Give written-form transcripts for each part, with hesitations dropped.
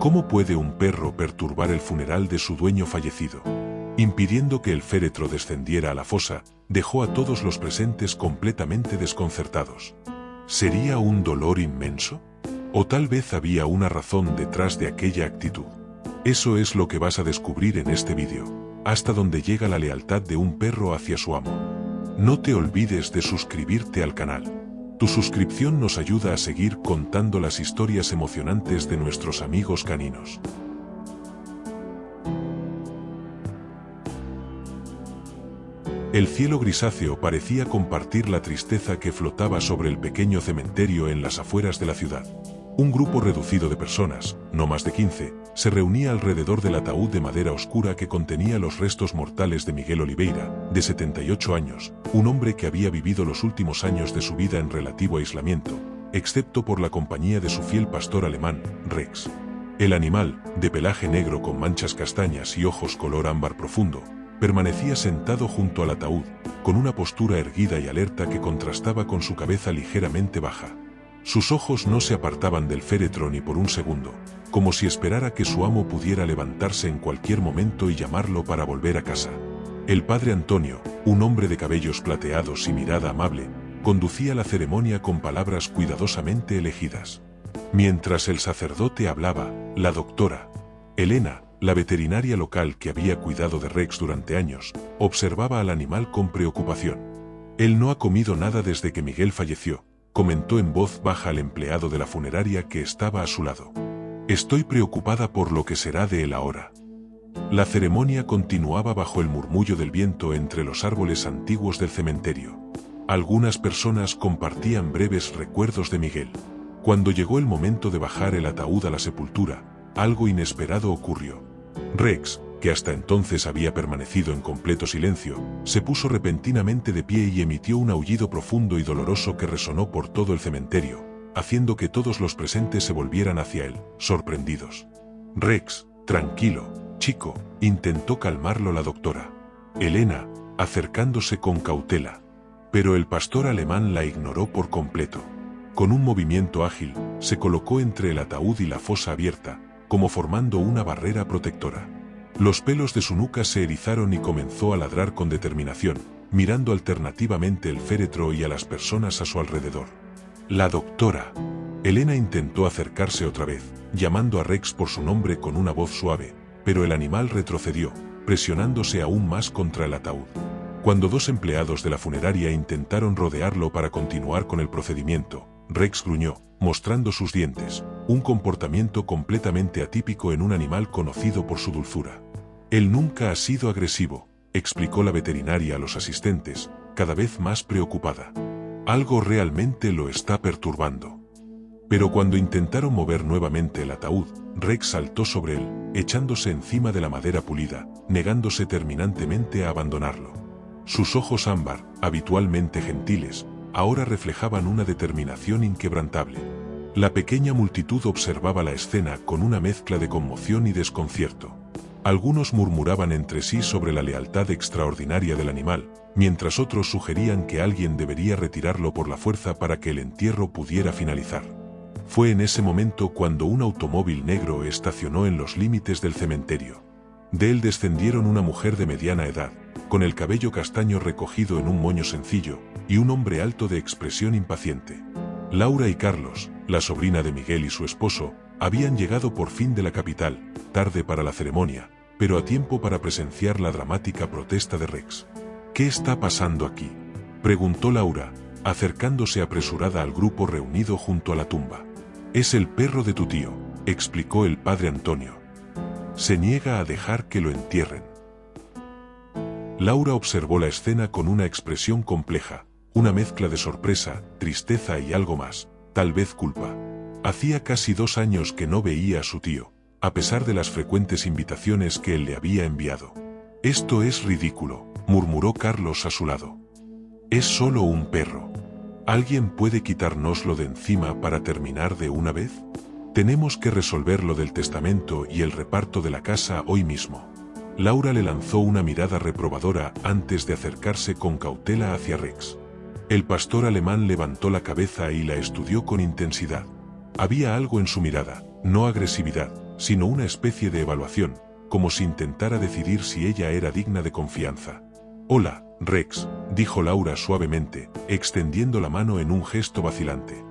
¿Cómo puede un perro perturbar el funeral de su dueño fallecido? Impidiendo que el féretro descendiera a la fosa, dejó a todos los presentes completamente desconcertados. ¿Sería un dolor inmenso? ¿O tal vez había una razón detrás de aquella actitud? Eso es lo que vas a descubrir en este vídeo, hasta donde llega la lealtad de un perro hacia su amo. No te olvides de suscribirte al canal. Tu suscripción nos ayuda a seguir contando las historias emocionantes de nuestros amigos caninos. El cielo grisáceo parecía compartir la tristeza que flotaba sobre el pequeño cementerio en las afueras de la ciudad. Un grupo reducido de personas, no más de 15, se reunía alrededor del ataúd de madera oscura que contenía los restos mortales de Miguel Oliveira, de 78 años, un hombre que había vivido los últimos años de su vida en relativo aislamiento, excepto por la compañía de su fiel pastor alemán, Rex. El animal, de pelaje negro con manchas castañas y ojos color ámbar profundo, permanecía sentado junto al ataúd, con una postura erguida y alerta que contrastaba con su cabeza ligeramente baja. Sus ojos no se apartaban del féretro ni por un segundo, como si esperara que su amo pudiera levantarse en cualquier momento y llamarlo para volver a casa. El padre Antonio, un hombre de cabellos plateados y mirada amable, conducía la ceremonia con palabras cuidadosamente elegidas. Mientras el sacerdote hablaba, la doctora Elena, la veterinaria local que había cuidado de Rex durante años, observaba al animal con preocupación. Él no ha comido nada desde que Miguel falleció, comentó en voz baja al empleado de la funeraria que estaba a su lado. Estoy preocupada por lo que será de él ahora. La ceremonia continuaba bajo el murmullo del viento entre los árboles antiguos del cementerio. Algunas personas compartían breves recuerdos de Miguel. Cuando llegó el momento de bajar el ataúd a la sepultura, algo inesperado ocurrió. Rex, que hasta entonces había permanecido en completo silencio, se puso repentinamente de pie y emitió un aullido profundo y doloroso que resonó por todo el cementerio, haciendo que todos los presentes se volvieran hacia él, sorprendidos. Rex, tranquilo, chico, intentó calmarlo la doctora Elena, acercándose con cautela. Pero el pastor alemán la ignoró por completo. Con un movimiento ágil, se colocó entre el ataúd y la fosa abierta, como formando una barrera protectora. Los pelos de su nuca se erizaron y comenzó a ladrar con determinación, mirando alternativamente el féretro y a las personas a su alrededor. La doctora Elena intentó acercarse otra vez, llamando a Rex por su nombre con una voz suave, pero el animal retrocedió, presionándose aún más contra el ataúd. Cuando dos empleados de la funeraria intentaron rodearlo para continuar con el procedimiento, Rex gruñó, mostrando sus dientes, un comportamiento completamente atípico en un animal conocido por su dulzura. Él nunca ha sido agresivo, explicó la veterinaria a los asistentes, cada vez más preocupada. Algo realmente lo está perturbando. Pero cuando intentaron mover nuevamente el ataúd, Rex saltó sobre él, echándose encima de la madera pulida, negándose terminantemente a abandonarlo. Sus ojos ámbar, habitualmente gentiles, ahora reflejaban una determinación inquebrantable. La pequeña multitud observaba la escena con una mezcla de conmoción y desconcierto. Algunos murmuraban entre sí sobre la lealtad extraordinaria del animal, mientras otros sugerían que alguien debería retirarlo por la fuerza para que el entierro pudiera finalizar. Fue en ese momento cuando un automóvil negro estacionó en los límites del cementerio. De él descendieron una mujer de mediana edad, con el cabello castaño recogido en un moño sencillo, y un hombre alto de expresión impaciente. Laura y Carlos, la sobrina de Miguel y su esposo, habían llegado por fin de la capital, tarde para la ceremonia, pero a tiempo para presenciar la dramática protesta de Rex. ¿Qué está pasando aquí?, preguntó Laura, acercándose apresurada al grupo reunido junto a la tumba. Es el perro de tu tío, explicó el padre Antonio. Se niega a dejar que lo entierren. Laura observó la escena con una expresión compleja, una mezcla de sorpresa, tristeza y algo más, tal vez culpa. Hacía casi 2 años que no veía a su tío, a pesar de las frecuentes invitaciones que él le había enviado. Esto es ridículo, murmuró Carlos a su lado. Es solo un perro. ¿Alguien puede quitárnoslo de encima para terminar de una vez? Tenemos que resolver lo del testamento y el reparto de la casa hoy mismo. Laura le lanzó una mirada reprobadora antes de acercarse con cautela hacia Rex. El pastor alemán levantó la cabeza y la estudió con intensidad. Había algo en su mirada, no agresividad, sino una especie de evaluación, como si intentara decidir si ella era digna de confianza. «Hola, Rex», dijo Laura suavemente, extendiendo la mano en un gesto vacilante.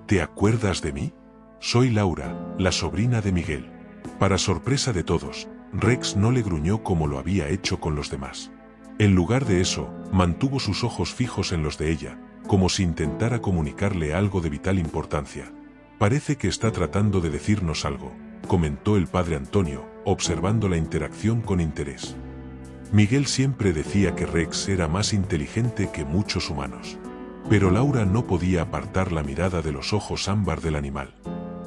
«¿Te acuerdas de mí? Soy Laura, la sobrina de Miguel». Para sorpresa de todos, Rex no le gruñó como lo había hecho con los demás. En lugar de eso, mantuvo sus ojos fijos en los de ella, como si intentara comunicarle algo de vital importancia. «Parece que está tratando de decirnos algo», comentó el padre Antonio, observando la interacción con interés. Miguel siempre decía que Rex era más inteligente que muchos humanos. Pero Laura no podía apartar la mirada de los ojos ámbar del animal.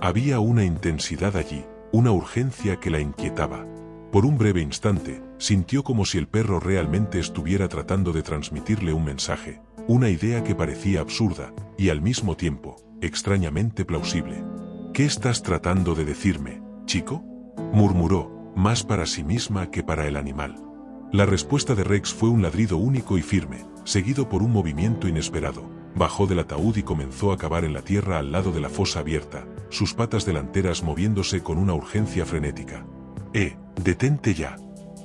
Había una intensidad allí, una urgencia que la inquietaba. Por un breve instante, sintió como si el perro realmente estuviera tratando de transmitirle un mensaje, una idea que parecía absurda, y al mismo tiempo, extrañamente plausible. «¿Qué estás tratando de decirme, chico?», murmuró, más para sí misma que para el animal. La respuesta de Rex fue un ladrido único y firme, seguido por un movimiento inesperado. Bajó del ataúd y comenzó a cavar en la tierra al lado de la fosa abierta, sus patas delanteras moviéndose con una urgencia frenética. «Detente ya»,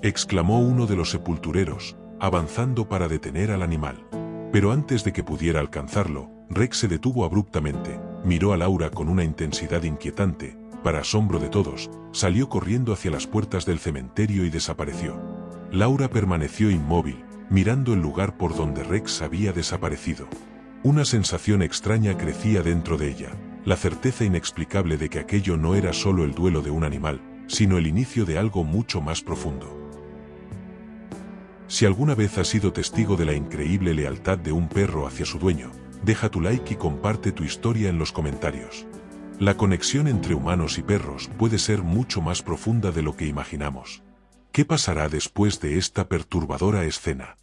exclamó uno de los sepultureros, avanzando para detener al animal. Pero antes de que pudiera alcanzarlo, Rex se detuvo abruptamente, miró a Laura con una intensidad inquietante, para asombro de todos, salió corriendo hacia las puertas del cementerio y desapareció. Laura permaneció inmóvil, mirando el lugar por donde Rex había desaparecido. Una sensación extraña crecía dentro de ella, la certeza inexplicable de que aquello no era solo el duelo de un animal, sino el inicio de algo mucho más profundo. Si alguna vez has sido testigo de la increíble lealtad de un perro hacia su dueño, deja tu like y comparte tu historia en los comentarios. La conexión entre humanos y perros puede ser mucho más profunda de lo que imaginamos. ¿Qué pasará después de esta perturbadora escena?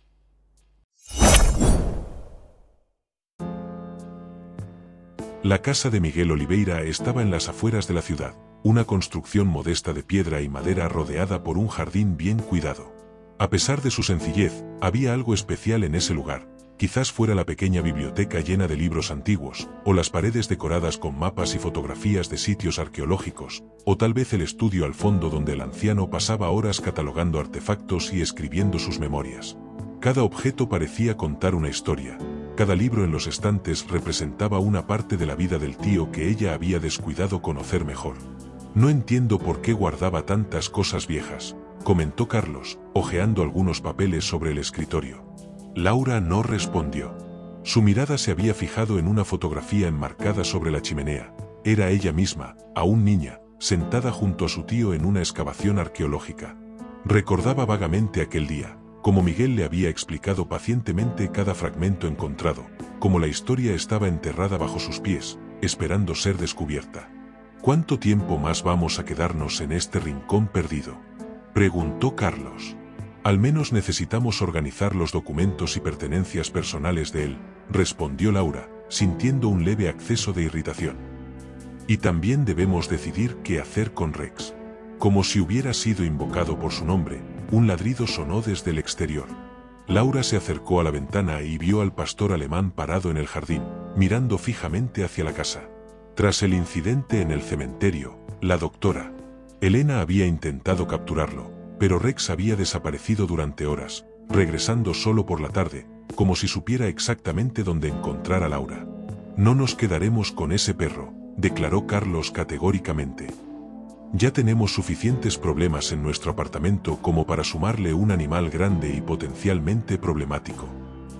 La casa de Miguel Oliveira estaba en las afueras de la ciudad, una construcción modesta de piedra y madera rodeada por un jardín bien cuidado. A pesar de su sencillez, había algo especial en ese lugar. Quizás fuera la pequeña biblioteca llena de libros antiguos, o las paredes decoradas con mapas y fotografías de sitios arqueológicos, o tal vez el estudio al fondo donde el anciano pasaba horas catalogando artefactos y escribiendo sus memorias. Cada objeto parecía contar una historia, cada libro en los estantes representaba una parte de la vida del tío que ella había descuidado conocer mejor. «No entiendo por qué guardaba tantas cosas viejas», comentó Carlos, hojeando algunos papeles sobre el escritorio. Laura no respondió. Su mirada se había fijado en una fotografía enmarcada sobre la chimenea. Era ella misma, aún niña, sentada junto a su tío en una excavación arqueológica. Recordaba vagamente aquel día, como Miguel le había explicado pacientemente cada fragmento encontrado, como la historia estaba enterrada bajo sus pies, esperando ser descubierta. «¿Cuánto tiempo más vamos a quedarnos en este rincón perdido?», preguntó Carlos. «Al menos necesitamos organizar los documentos y pertenencias personales de él», respondió Laura, sintiendo un leve acceso de irritación. «Y también debemos decidir qué hacer con Rex». Como si hubiera sido invocado por su nombre, un ladrido sonó desde el exterior. Laura se acercó a la ventana y vio al pastor alemán parado en el jardín, mirando fijamente hacia la casa. Tras el incidente en el cementerio, la doctora Elena había intentado capturarlo, pero Rex había desaparecido durante horas, regresando solo por la tarde, como si supiera exactamente dónde encontrar a Laura. «No nos quedaremos con ese perro», declaró Carlos categóricamente. «Ya tenemos suficientes problemas en nuestro apartamento como para sumarle un animal grande y potencialmente problemático».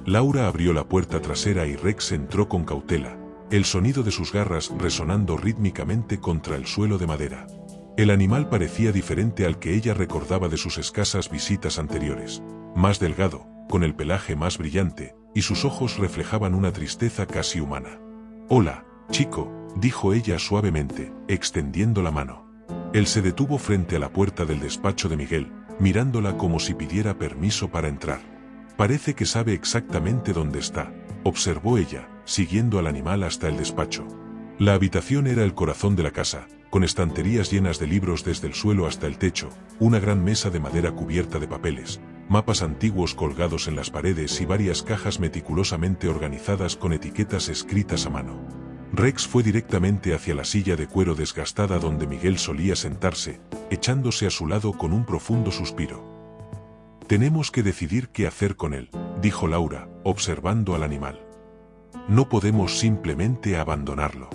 Laura abrió la puerta trasera y Rex entró con cautela, el sonido de sus garras resonando rítmicamente contra el suelo de madera. El animal parecía diferente al que ella recordaba de sus escasas visitas anteriores, más delgado, con el pelaje más brillante, y sus ojos reflejaban una tristeza casi humana. «Hola, chico», dijo ella suavemente, extendiendo la mano. Él se detuvo frente a la puerta del despacho de Miguel, mirándola como si pidiera permiso para entrar. «Parece que sabe exactamente dónde está», observó ella, siguiendo al animal hasta el despacho. La habitación era el corazón de la casa, con estanterías llenas de libros desde el suelo hasta el techo, una gran mesa de madera cubierta de papeles, mapas antiguos colgados en las paredes y varias cajas meticulosamente organizadas con etiquetas escritas a mano. Rex fue directamente hacia la silla de cuero desgastada donde Miguel solía sentarse, echándose a su lado con un profundo suspiro. «Tenemos que decidir qué hacer con él», dijo Laura, observando al animal. «No podemos simplemente abandonarlo».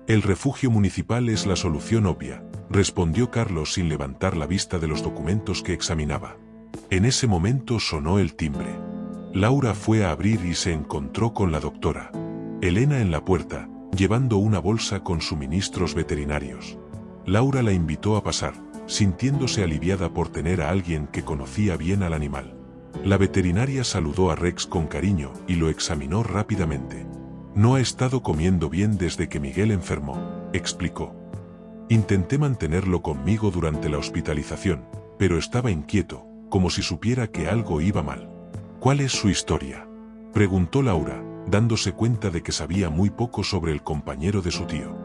«El refugio municipal es la solución obvia», respondió Carlos sin levantar la vista de los documentos que examinaba. En ese momento sonó el timbre. Laura fue a abrir y se encontró con la doctora Elena en la puerta, llevando una bolsa con suministros veterinarios. Laura la invitó a pasar, sintiéndose aliviada por tener a alguien que conocía bien al animal. La veterinaria saludó a Rex con cariño y lo examinó rápidamente. «No ha estado comiendo bien desde que Miguel enfermó», explicó. «Intenté mantenerlo conmigo durante la hospitalización, pero estaba inquieto, como si supiera que algo iba mal». «¿Cuál es su historia?», preguntó Laura, dándose cuenta de que sabía muy poco sobre el compañero de su tío.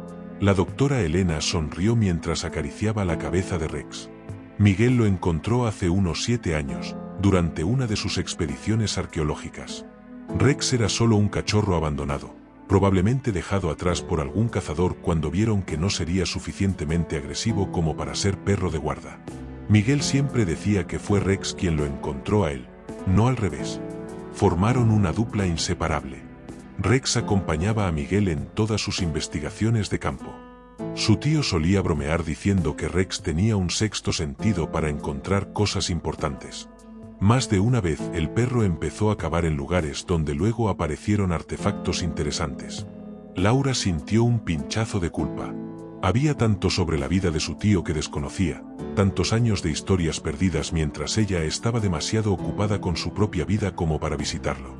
La doctora Elena sonrió mientras acariciaba la cabeza de Rex. «Miguel lo encontró hace unos 7 años, durante una de sus expediciones arqueológicas. Rex era solo un cachorro abandonado, probablemente dejado atrás por algún cazador cuando vieron que no sería suficientemente agresivo como para ser perro de guarda. Miguel siempre decía que fue Rex quien lo encontró a él, no al revés. Formaron una dupla inseparable. Rex acompañaba a Miguel en todas sus investigaciones de campo. Su tío solía bromear diciendo que Rex tenía un sexto sentido para encontrar cosas importantes. Más de una vez el perro empezó a cavar en lugares donde luego aparecieron artefactos interesantes. Laura sintió un pinchazo de culpa. Había tanto sobre la vida de su tío que desconocía, tantos años de historias perdidas mientras ella estaba demasiado ocupada con su propia vida como para visitarlo.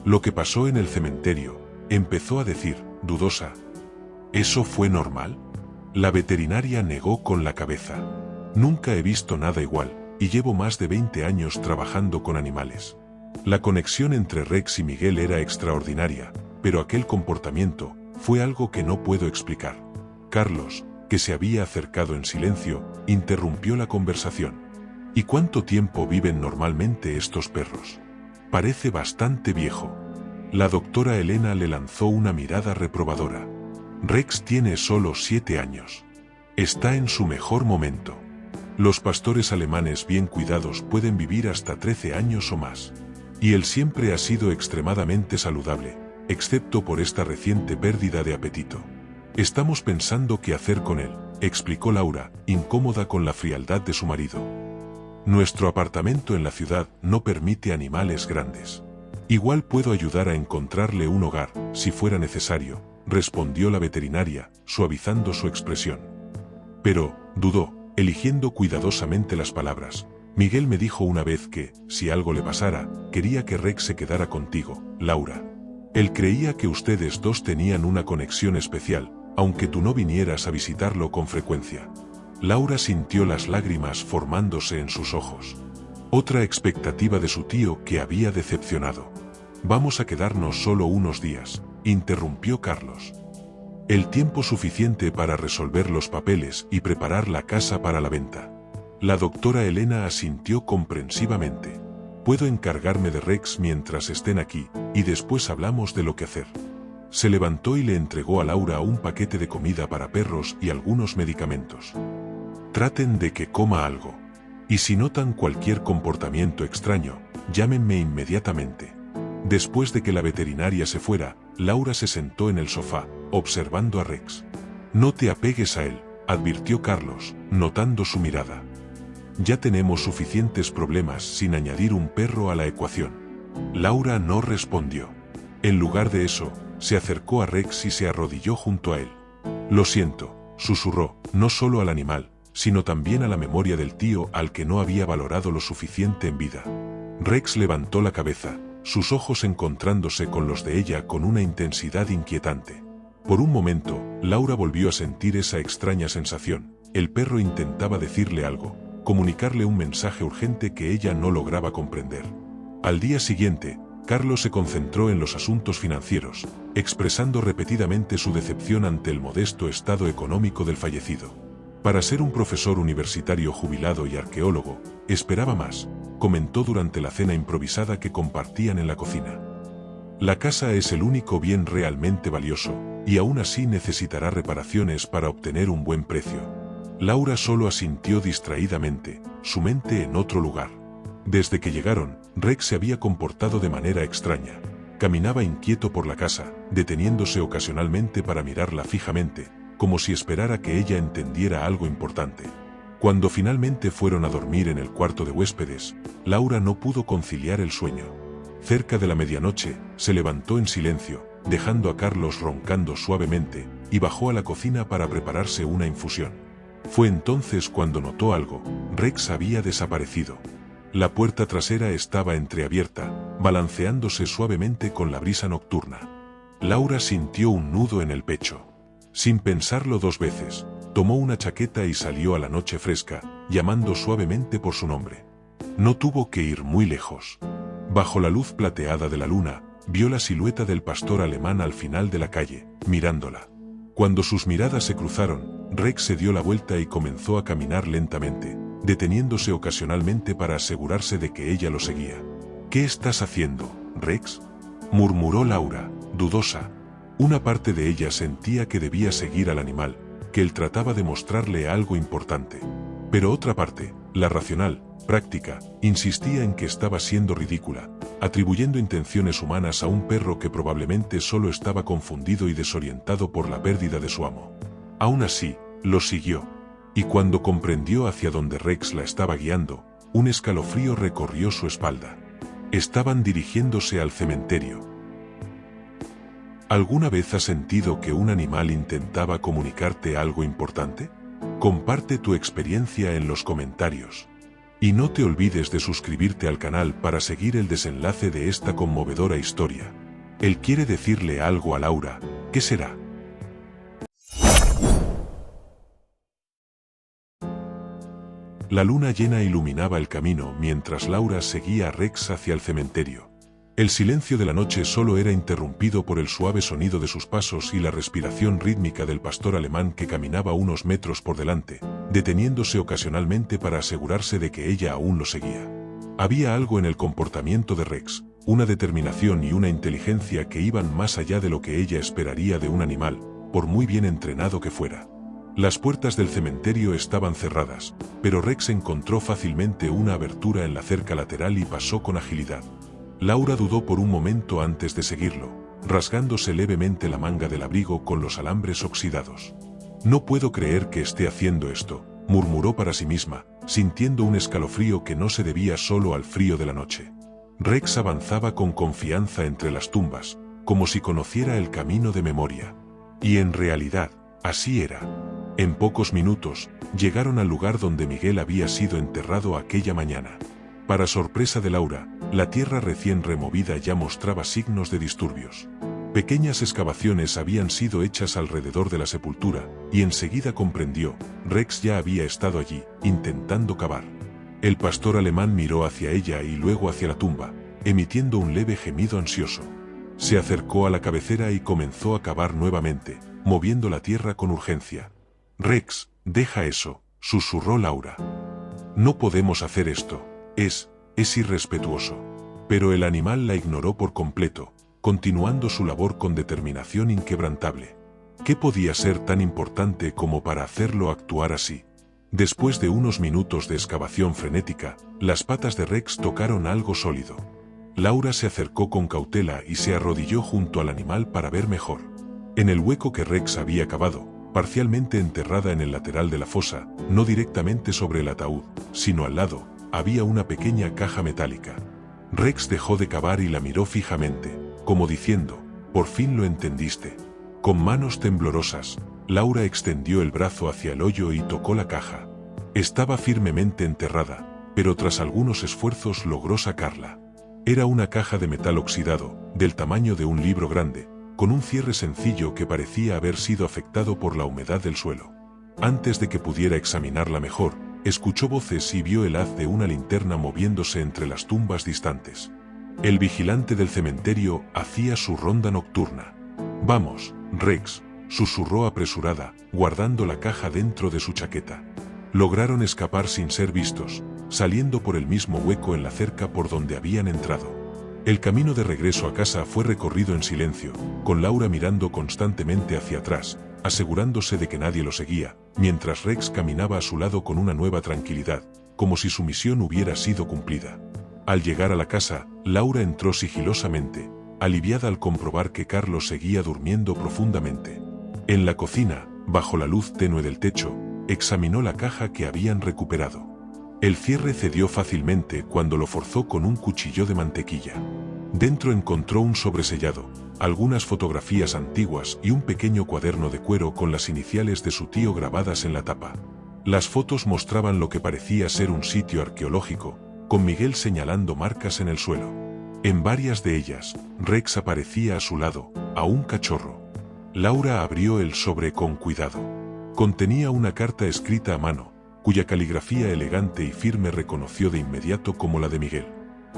«Lo que pasó en el cementerio», empezó a decir, dudosa. «¿Eso fue normal?». La veterinaria negó con la cabeza. «Nunca he visto nada igual, y llevo más de 20 años trabajando con animales. La conexión entre Rex y Miguel era extraordinaria, pero aquel comportamiento fue algo que no puedo explicar». Carlos, que se había acercado en silencio, interrumpió la conversación. «¿Y cuánto tiempo viven normalmente estos perros? Parece bastante viejo». La doctora Elena le lanzó una mirada reprobadora. «Rex tiene solo 7 años. Está en su mejor momento. Los pastores alemanes bien cuidados pueden vivir hasta 13 años o más. Y él siempre ha sido extremadamente saludable, excepto por esta reciente pérdida de apetito. Estamos pensando qué hacer con él», explicó Laura, incómoda con la frialdad de su marido. «Nuestro apartamento en la ciudad no permite animales grandes. Igual puedo ayudar a encontrarle un hogar, si fuera necesario», respondió la veterinaria, suavizando su expresión. Pero, dudó, eligiendo cuidadosamente las palabras. «Miguel me dijo una vez que, si algo le pasara, quería que Rex se quedara contigo, Laura. Él creía que ustedes dos tenían una conexión especial, aunque tú no vinieras a visitarlo con frecuencia». Laura sintió las lágrimas formándose en sus ojos. Otra expectativa de su tío que había decepcionado. «Vamos a quedarnos solo unos días», interrumpió Carlos. «El tiempo suficiente para resolver los papeles y preparar la casa para la venta». La doctora Elena asintió comprensivamente. «Puedo encargarme de Rex mientras estén aquí, y después hablamos de lo que hacer». Se levantó y le entregó a Laura un paquete de comida para perros y algunos medicamentos. «Traten de que coma algo. Y si notan cualquier comportamiento extraño, llámenme inmediatamente». Después de que la veterinaria se fuera, Laura se sentó en el sofá, observando a Rex. «No te apegues a él», advirtió Carlos, notando su mirada. «Ya tenemos suficientes problemas sin añadir un perro a la ecuación». Laura no respondió. En lugar de eso, se acercó a Rex y se arrodilló junto a él. «Lo siento», susurró, no solo al animal, sino también a la memoria del tío al que no había valorado lo suficiente en vida. Rex levantó la cabeza, sus ojos encontrándose con los de ella con una intensidad inquietante. Por un momento, Laura volvió a sentir esa extraña sensación. El perro intentaba decirle algo, comunicarle un mensaje urgente que ella no lograba comprender. Al día siguiente, Carlos se concentró en los asuntos financieros, expresando repetidamente su decepción ante el modesto estado económico del fallecido. Para ser un profesor universitario jubilado y arqueólogo, esperaba más, comentó durante la cena improvisada que compartían en la cocina. «La casa es el único bien realmente valioso, y aún así necesitará reparaciones para obtener un buen precio. Laura solo asintió distraídamente, su mente en otro lugar. Desde que llegaron, Rex se había comportado de manera extraña. Caminaba inquieto por la casa, deteniéndose ocasionalmente para mirarla fijamente, como si esperara que ella entendiera algo importante. Cuando finalmente fueron a dormir en el cuarto de huéspedes, Laura no pudo conciliar el sueño. Cerca de la medianoche, se levantó en silencio, dejando a Carlos roncando suavemente, y bajó a la cocina para prepararse una infusión. Fue entonces cuando notó algo: Rex había desaparecido. La puerta trasera estaba entreabierta, balanceándose suavemente con la brisa nocturna. Laura sintió un nudo en el pecho. Sin pensarlo dos veces, tomó una chaqueta y salió a la noche fresca, llamando suavemente por su nombre. No tuvo que ir muy lejos. Bajo la luz plateada de la luna, vio la silueta del pastor alemán al final de la calle, mirándola. Cuando sus miradas se cruzaron, Rex se dio la vuelta y comenzó a caminar lentamente, deteniéndose ocasionalmente para asegurarse de que ella lo seguía. «¿Qué estás haciendo, Rex?», murmuró Laura, dudosa. Una parte de ella sentía que debía seguir al animal, que él trataba de mostrarle algo importante. Pero otra parte, la racional, práctica, insistía en que estaba siendo ridícula, atribuyendo intenciones humanas a un perro que probablemente solo estaba confundido y desorientado por la pérdida de su amo. Aún así, lo siguió. Y cuando comprendió hacia dónde Rex la estaba guiando, un escalofrío recorrió su espalda. Estaban dirigiéndose al cementerio. ¿Alguna vez has sentido que un animal intentaba comunicarte algo importante? Comparte tu experiencia en los comentarios. Y no te olvides de suscribirte al canal para seguir el desenlace de esta conmovedora historia. Él quiere decirle algo a Laura. ¿Qué será? La luna llena iluminaba el camino mientras Laura seguía a Rex hacia el cementerio. El silencio de la noche solo era interrumpido por el suave sonido de sus pasos y la respiración rítmica del pastor alemán que caminaba unos metros por delante, deteniéndose ocasionalmente para asegurarse de que ella aún lo seguía. Había algo en el comportamiento de Rex, una determinación y una inteligencia que iban más allá de lo que ella esperaría de un animal, por muy bien entrenado que fuera. Las puertas del cementerio estaban cerradas, pero Rex encontró fácilmente una abertura en la cerca lateral y pasó con agilidad. Laura dudó por un momento antes de seguirlo, rasgándose levemente la manga del abrigo con los alambres oxidados. «No puedo creer que esté haciendo esto», murmuró para sí misma, sintiendo un escalofrío que no se debía solo al frío de la noche. Rex avanzaba con confianza entre las tumbas, como si conociera el camino de memoria. Y en realidad, así era. En pocos minutos, llegaron al lugar donde Miguel había sido enterrado aquella mañana. Para sorpresa de Laura, la tierra recién removida ya mostraba signos de disturbios. Pequeñas excavaciones habían sido hechas alrededor de la sepultura, y enseguida comprendió: Rex ya había estado allí, intentando cavar. El pastor alemán miró hacia ella y luego hacia la tumba, emitiendo un leve gemido ansioso. Se acercó a la cabecera y comenzó a cavar nuevamente, moviendo la tierra con urgencia. «Rex, deja eso», susurró Laura. «No podemos hacer esto, es irrespetuoso». Pero el animal la ignoró por completo, continuando su labor con determinación inquebrantable. ¿Qué podía ser tan importante como para hacerlo actuar así? Después de unos minutos de excavación frenética, las patas de Rex tocaron algo sólido. Laura se acercó con cautela y se arrodilló junto al animal para ver mejor. En el hueco que Rex había cavado, parcialmente enterrada en el lateral de la fosa, no directamente sobre el ataúd, sino al lado, había una pequeña caja metálica. Rex dejó de cavar y la miró fijamente, como diciendo: «Por fin lo entendiste». Con manos temblorosas, Laura extendió el brazo hacia el hoyo y tocó la caja. Estaba firmemente enterrada, pero tras algunos esfuerzos logró sacarla. Era una caja de metal oxidado, del tamaño de un libro grande, con un cierre sencillo que parecía haber sido afectado por la humedad del suelo. Antes de que pudiera examinarla mejor, escuchó voces y vio el haz de una linterna moviéndose entre las tumbas distantes. El vigilante del cementerio hacía su ronda nocturna. «Vamos, Rex», susurró apresurada, guardando la caja dentro de su chaqueta. Lograron escapar sin ser vistos, saliendo por el mismo hueco en la cerca por donde habían entrado. El camino de regreso a casa fue recorrido en silencio, con Laura mirando constantemente hacia atrás, asegurándose de que nadie lo seguía, mientras Rex caminaba a su lado con una nueva tranquilidad, como si su misión hubiera sido cumplida. Al llegar a la casa, Laura entró sigilosamente, aliviada al comprobar que Carlos seguía durmiendo profundamente. En la cocina, bajo la luz tenue del techo, examinó la caja que habían recuperado. El cierre cedió fácilmente cuando lo forzó con un cuchillo de mantequilla. Dentro encontró un sobresellado, algunas fotografías antiguas y un pequeño cuaderno de cuero con las iniciales de su tío grabadas en la tapa. Las fotos mostraban lo que parecía ser un sitio arqueológico, con Miguel señalando marcas en el suelo. En varias de ellas, Rex aparecía a su lado, a un cachorro. Laura abrió el sobre con cuidado. Contenía una carta escrita a mano, cuya caligrafía elegante y firme reconoció de inmediato como la de Miguel.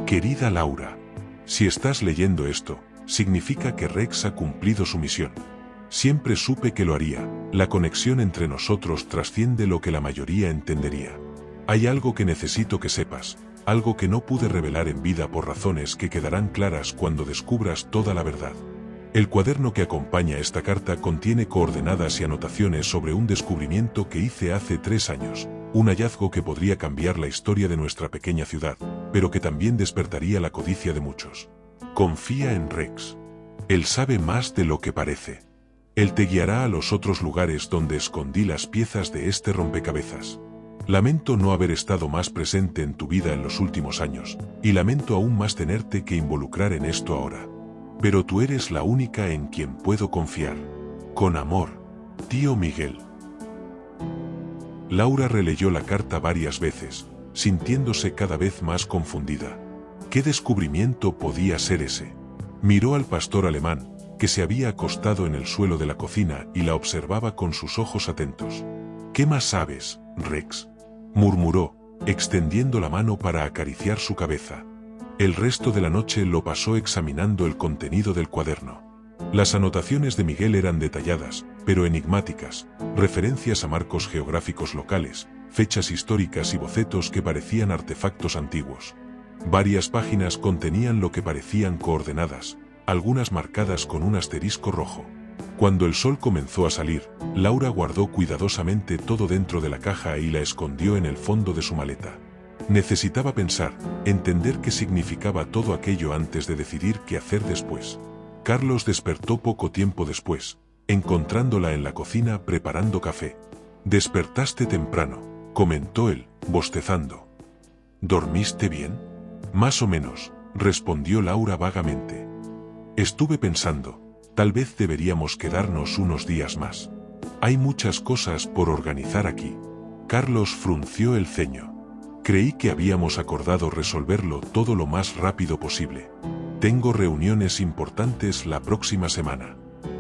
Querida Laura, si estás leyendo esto, significa que Rex ha cumplido su misión. Siempre supe que lo haría, la conexión entre nosotros trasciende lo que la mayoría entendería. Hay algo que necesito que sepas, algo que no pude revelar en vida por razones que quedarán claras cuando descubras toda la verdad. El cuaderno que acompaña esta carta contiene coordenadas y anotaciones sobre un descubrimiento que hice hace 3 años, un hallazgo que podría cambiar la historia de nuestra pequeña ciudad, pero que también despertaría la codicia de muchos. Confía en Rex. Él sabe más de lo que parece. Él te guiará a los otros lugares donde escondí las piezas de este rompecabezas. Lamento no haber estado más presente en tu vida en los últimos años, y lamento aún más tenerte que involucrar en esto ahora. Pero tú eres la única en quien puedo confiar. Con amor, tío Miguel. Laura releyó la carta varias veces, sintiéndose cada vez más confundida. ¿Qué descubrimiento podía ser ese? Miró al pastor alemán, que se había acostado en el suelo de la cocina y la observaba con sus ojos atentos. ¿Qué más sabes, Rex?, murmuró, extendiendo la mano para acariciar su cabeza. El resto de la noche lo pasó examinando el contenido del cuaderno. Las anotaciones de Miguel eran detalladas, pero enigmáticas, referencias a marcos geográficos locales, fechas históricas y bocetos que parecían artefactos antiguos. Varias páginas contenían lo que parecían coordenadas, algunas marcadas con un asterisco rojo. Cuando el sol comenzó a salir, Laura guardó cuidadosamente todo dentro de la caja y la escondió en el fondo de su maleta. Necesitaba pensar, entender qué significaba todo aquello antes de decidir qué hacer después. Carlos despertó poco tiempo después, encontrándola en la cocina preparando café. «Despertaste temprano», comentó él, bostezando. «¿Dormiste bien?» «Más o menos», respondió Laura vagamente. «Estuve pensando, tal vez deberíamos quedarnos unos días más. Hay muchas cosas por organizar aquí». Carlos frunció el ceño. «Creí que habíamos acordado resolverlo todo lo más rápido posible. Tengo reuniones importantes la próxima semana».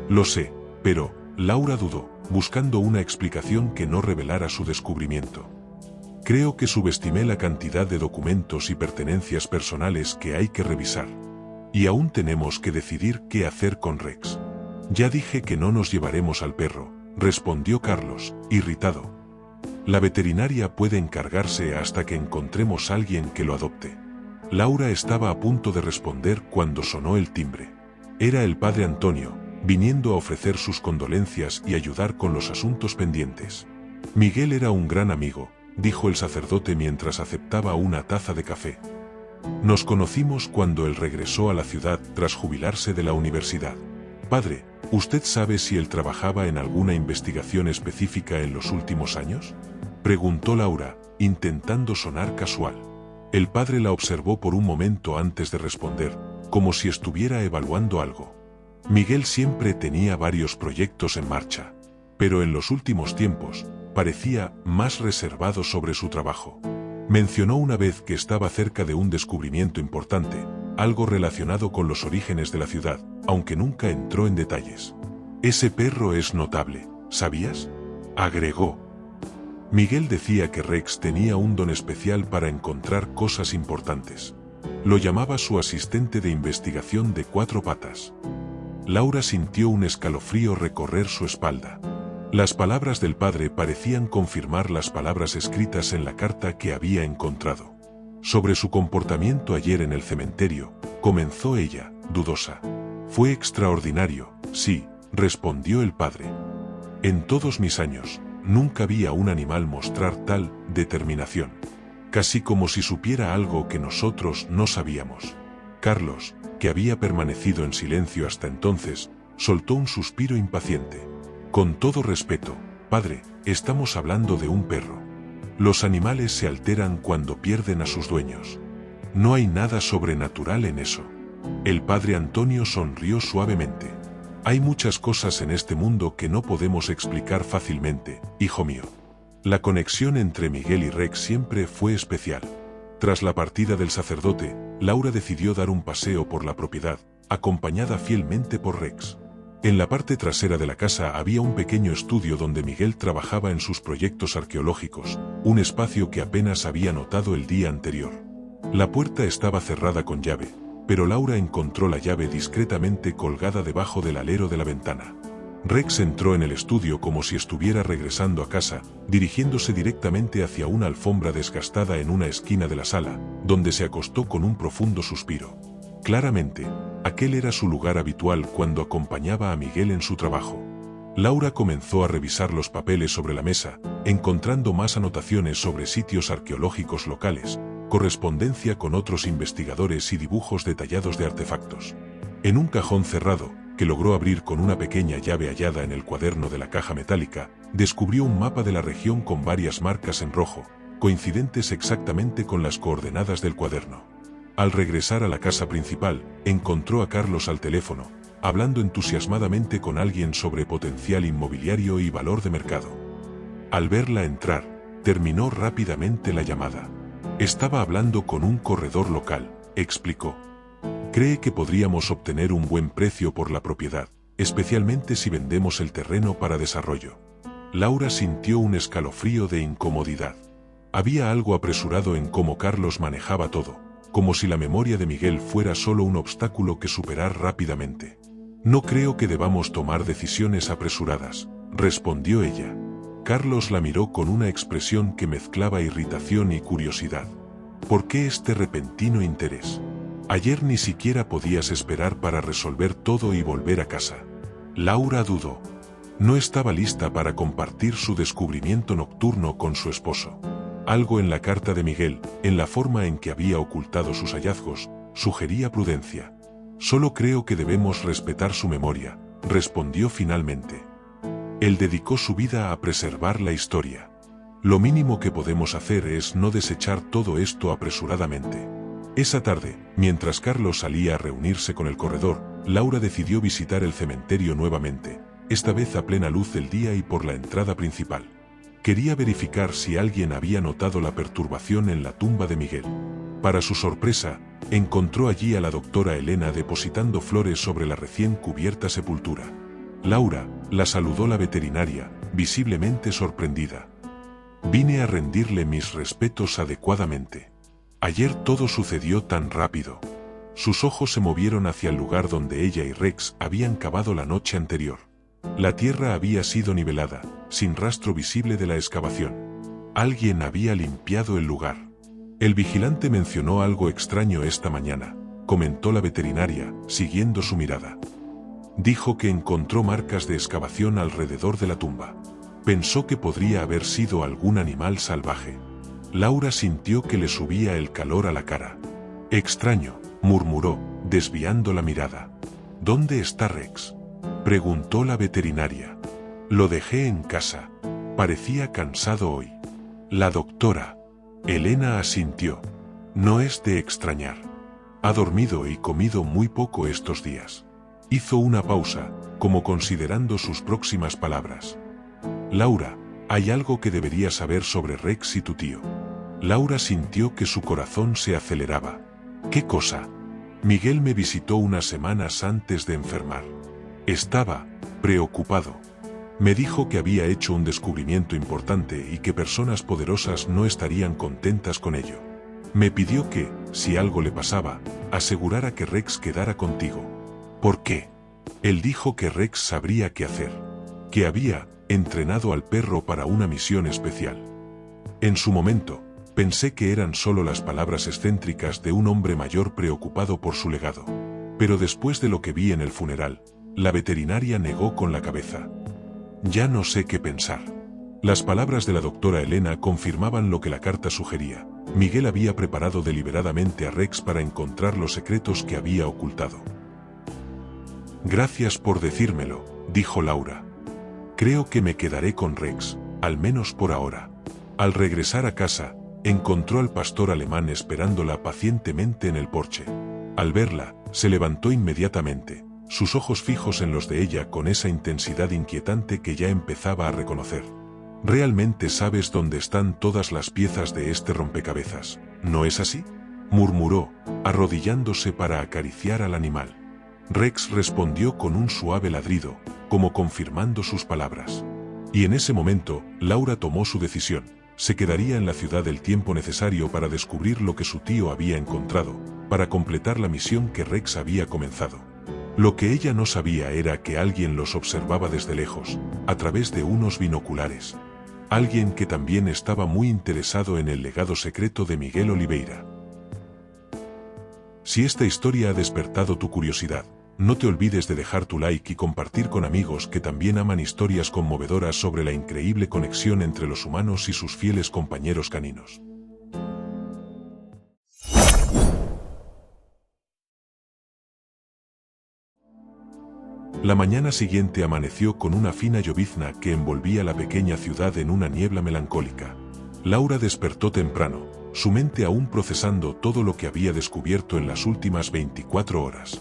«Lo sé, pero», Laura dudó, buscando una explicación que no revelara su descubrimiento. «Creo que subestimé la cantidad de documentos y pertenencias personales que hay que revisar. Y aún tenemos que decidir qué hacer con Rex». «Ya dije que no nos llevaremos al perro», respondió Carlos, irritado. «La veterinaria puede encargarse hasta que encontremos a alguien que lo adopte». Laura estaba a punto de responder cuando sonó el timbre. Era el padre Antonio, viniendo a ofrecer sus condolencias y ayudar con los asuntos pendientes. «Miguel era un gran amigo», dijo el sacerdote mientras aceptaba una taza de café. «Nos conocimos cuando él regresó a la ciudad tras jubilarse de la universidad». «Padre, ¿usted sabe si él trabajaba en alguna investigación específica en los últimos años?», preguntó Laura, intentando sonar casual. El padre la observó por un momento antes de responder, como si estuviera evaluando algo. Miguel siempre tenía varios proyectos en marcha, pero en los últimos tiempos, parecía más reservado sobre su trabajo. Mencionó una vez que estaba cerca de un descubrimiento importante, algo relacionado con los orígenes de la ciudad, aunque nunca entró en detalles. «Ese perro es notable, ¿sabías?», agregó. Miguel decía que Rex tenía un don especial para encontrar cosas importantes. Lo llamaba su asistente de investigación de 4 patas. Laura sintió un escalofrío recorrer su espalda. Las palabras del padre parecían confirmar las palabras escritas en la carta que había encontrado. Sobre su comportamiento ayer en el cementerio, comenzó ella, dudosa. Fue extraordinario, sí, respondió el padre. En todos mis años, nunca vi a un animal mostrar tal determinación. Casi como si supiera algo que nosotros no sabíamos. Carlos, que había permanecido en silencio hasta entonces, soltó un suspiro impaciente. Con todo respeto, padre, estamos hablando de un perro. Los animales se alteran cuando pierden a sus dueños. No hay nada sobrenatural en eso. El padre Antonio sonrió suavemente. Hay muchas cosas en este mundo que no podemos explicar fácilmente, hijo mío. La conexión entre Miguel y Rex siempre fue especial. Tras la partida del sacerdote, Laura decidió dar un paseo por la propiedad, acompañada fielmente por Rex. En la parte trasera de la casa había un pequeño estudio donde Miguel trabajaba en sus proyectos arqueológicos, un espacio que apenas había notado el día anterior. La puerta estaba cerrada con llave, pero Laura encontró la llave discretamente colgada debajo del alero de la ventana. Rex entró en el estudio como si estuviera regresando a casa, dirigiéndose directamente hacia una alfombra desgastada en una esquina de la sala, donde se acostó con un profundo suspiro. Claramente, aquel era su lugar habitual cuando acompañaba a Miguel en su trabajo. Laura comenzó a revisar los papeles sobre la mesa, encontrando más anotaciones sobre sitios arqueológicos locales, correspondencia con otros investigadores y dibujos detallados de artefactos. En un cajón cerrado, que logró abrir con una pequeña llave hallada en el cuaderno de la caja metálica, descubrió un mapa de la región con varias marcas en rojo, coincidentes exactamente con las coordenadas del cuaderno. Al regresar a la casa principal, encontró a Carlos al teléfono, hablando entusiasmadamente con alguien sobre potencial inmobiliario y valor de mercado. Al verla entrar, terminó rápidamente la llamada. Estaba hablando con un corredor local, explicó. Cree que podríamos obtener un buen precio por la propiedad, especialmente si vendemos el terreno para desarrollo. Laura sintió un escalofrío de incomodidad. Había algo apresurado en cómo Carlos manejaba todo, como si la memoria de Miguel fuera solo un obstáculo que superar rápidamente. No creo que debamos tomar decisiones apresuradas, respondió ella. Carlos la miró con una expresión que mezclaba irritación y curiosidad. ¿Por qué este repentino interés? Ayer ni siquiera podías esperar para resolver todo y volver a casa. Laura dudó. No estaba lista para compartir su descubrimiento nocturno con su esposo. Algo en la carta de Miguel, en la forma en que había ocultado sus hallazgos, sugería prudencia. Solo creo que debemos respetar su memoria, respondió finalmente. Él dedicó su vida a preservar la historia. Lo mínimo que podemos hacer es no desechar todo esto apresuradamente. Esa tarde, mientras Carlos salía a reunirse con el corredor, Laura decidió visitar el cementerio nuevamente, esta vez a plena luz del día y por la entrada principal. Quería verificar si alguien había notado la perturbación en la tumba de Miguel. Para su sorpresa, encontró allí a la doctora Elena depositando flores sobre la recién cubierta sepultura. Laura, la saludó la veterinaria, visiblemente sorprendida. Vine a rendirle mis respetos adecuadamente. Ayer todo sucedió tan rápido. Sus ojos se movieron hacia el lugar donde ella y Rex habían cavado la noche anterior. La tierra había sido nivelada, sin rastro visible de la excavación. Alguien había limpiado el lugar. El vigilante mencionó algo extraño esta mañana, comentó la veterinaria, siguiendo su mirada. Dijo que encontró marcas de excavación alrededor de la tumba. Pensó que podría haber sido algún animal salvaje. Laura sintió que le subía el calor a la cara. Extraño, murmuró, desviando la mirada. ¿Dónde está Rex?, preguntó la veterinaria. Lo dejé en casa. Parecía cansado hoy. La doctora Elena asintió. No es de extrañar. Ha dormido y comido muy poco estos días. Hizo una pausa, como considerando sus próximas palabras. Laura, hay algo que deberías saber sobre Rex y tu tío. Laura sintió que su corazón se aceleraba. ¿Qué cosa? Miguel me visitó unas semanas antes de enfermar. Estaba preocupado. Me dijo que había hecho un descubrimiento importante y que personas poderosas no estarían contentas con ello. Me pidió que, si algo le pasaba, asegurara que Rex quedara contigo. ¿Por qué? Él dijo que Rex sabría qué hacer. Que había entrenado al perro para una misión especial. En su momento, Pensé que eran solo las palabras excéntricas de un hombre mayor preocupado por su legado. Pero después de lo que vi en el funeral, la veterinaria negó con la cabeza. Ya no sé qué pensar. Las palabras de la doctora Elena confirmaban lo que la carta sugería. Miguel había preparado deliberadamente a Rex para encontrar los secretos que había ocultado. Gracias por decírmelo, dijo Laura. Creo que me quedaré con Rex, al menos por ahora. Al regresar a casa, encontró al pastor alemán esperándola pacientemente en el porche. Al verla, se levantó inmediatamente, sus ojos fijos en los de ella con esa intensidad inquietante que ya empezaba a reconocer. «¿Realmente sabes dónde están todas las piezas de este rompecabezas, no es así?», murmuró, arrodillándose para acariciar al animal. Rex respondió con un suave ladrido, como confirmando sus palabras. Y en ese momento, Laura tomó su decisión. Se quedaría en la ciudad el tiempo necesario para descubrir lo que su tío había encontrado, para completar la misión que Rex había comenzado. Lo que ella no sabía era que alguien los observaba desde lejos, a través de unos binoculares. Alguien que también estaba muy interesado en el legado secreto de Miguel Oliveira. Si esta historia ha despertado tu curiosidad, no te olvides de dejar tu like y compartir con amigos que también aman historias conmovedoras sobre la increíble conexión entre los humanos y sus fieles compañeros caninos. La mañana siguiente amaneció con una fina llovizna que envolvía la pequeña ciudad en una niebla melancólica. Laura despertó temprano, su mente aún procesando todo lo que había descubierto en las últimas 24 horas.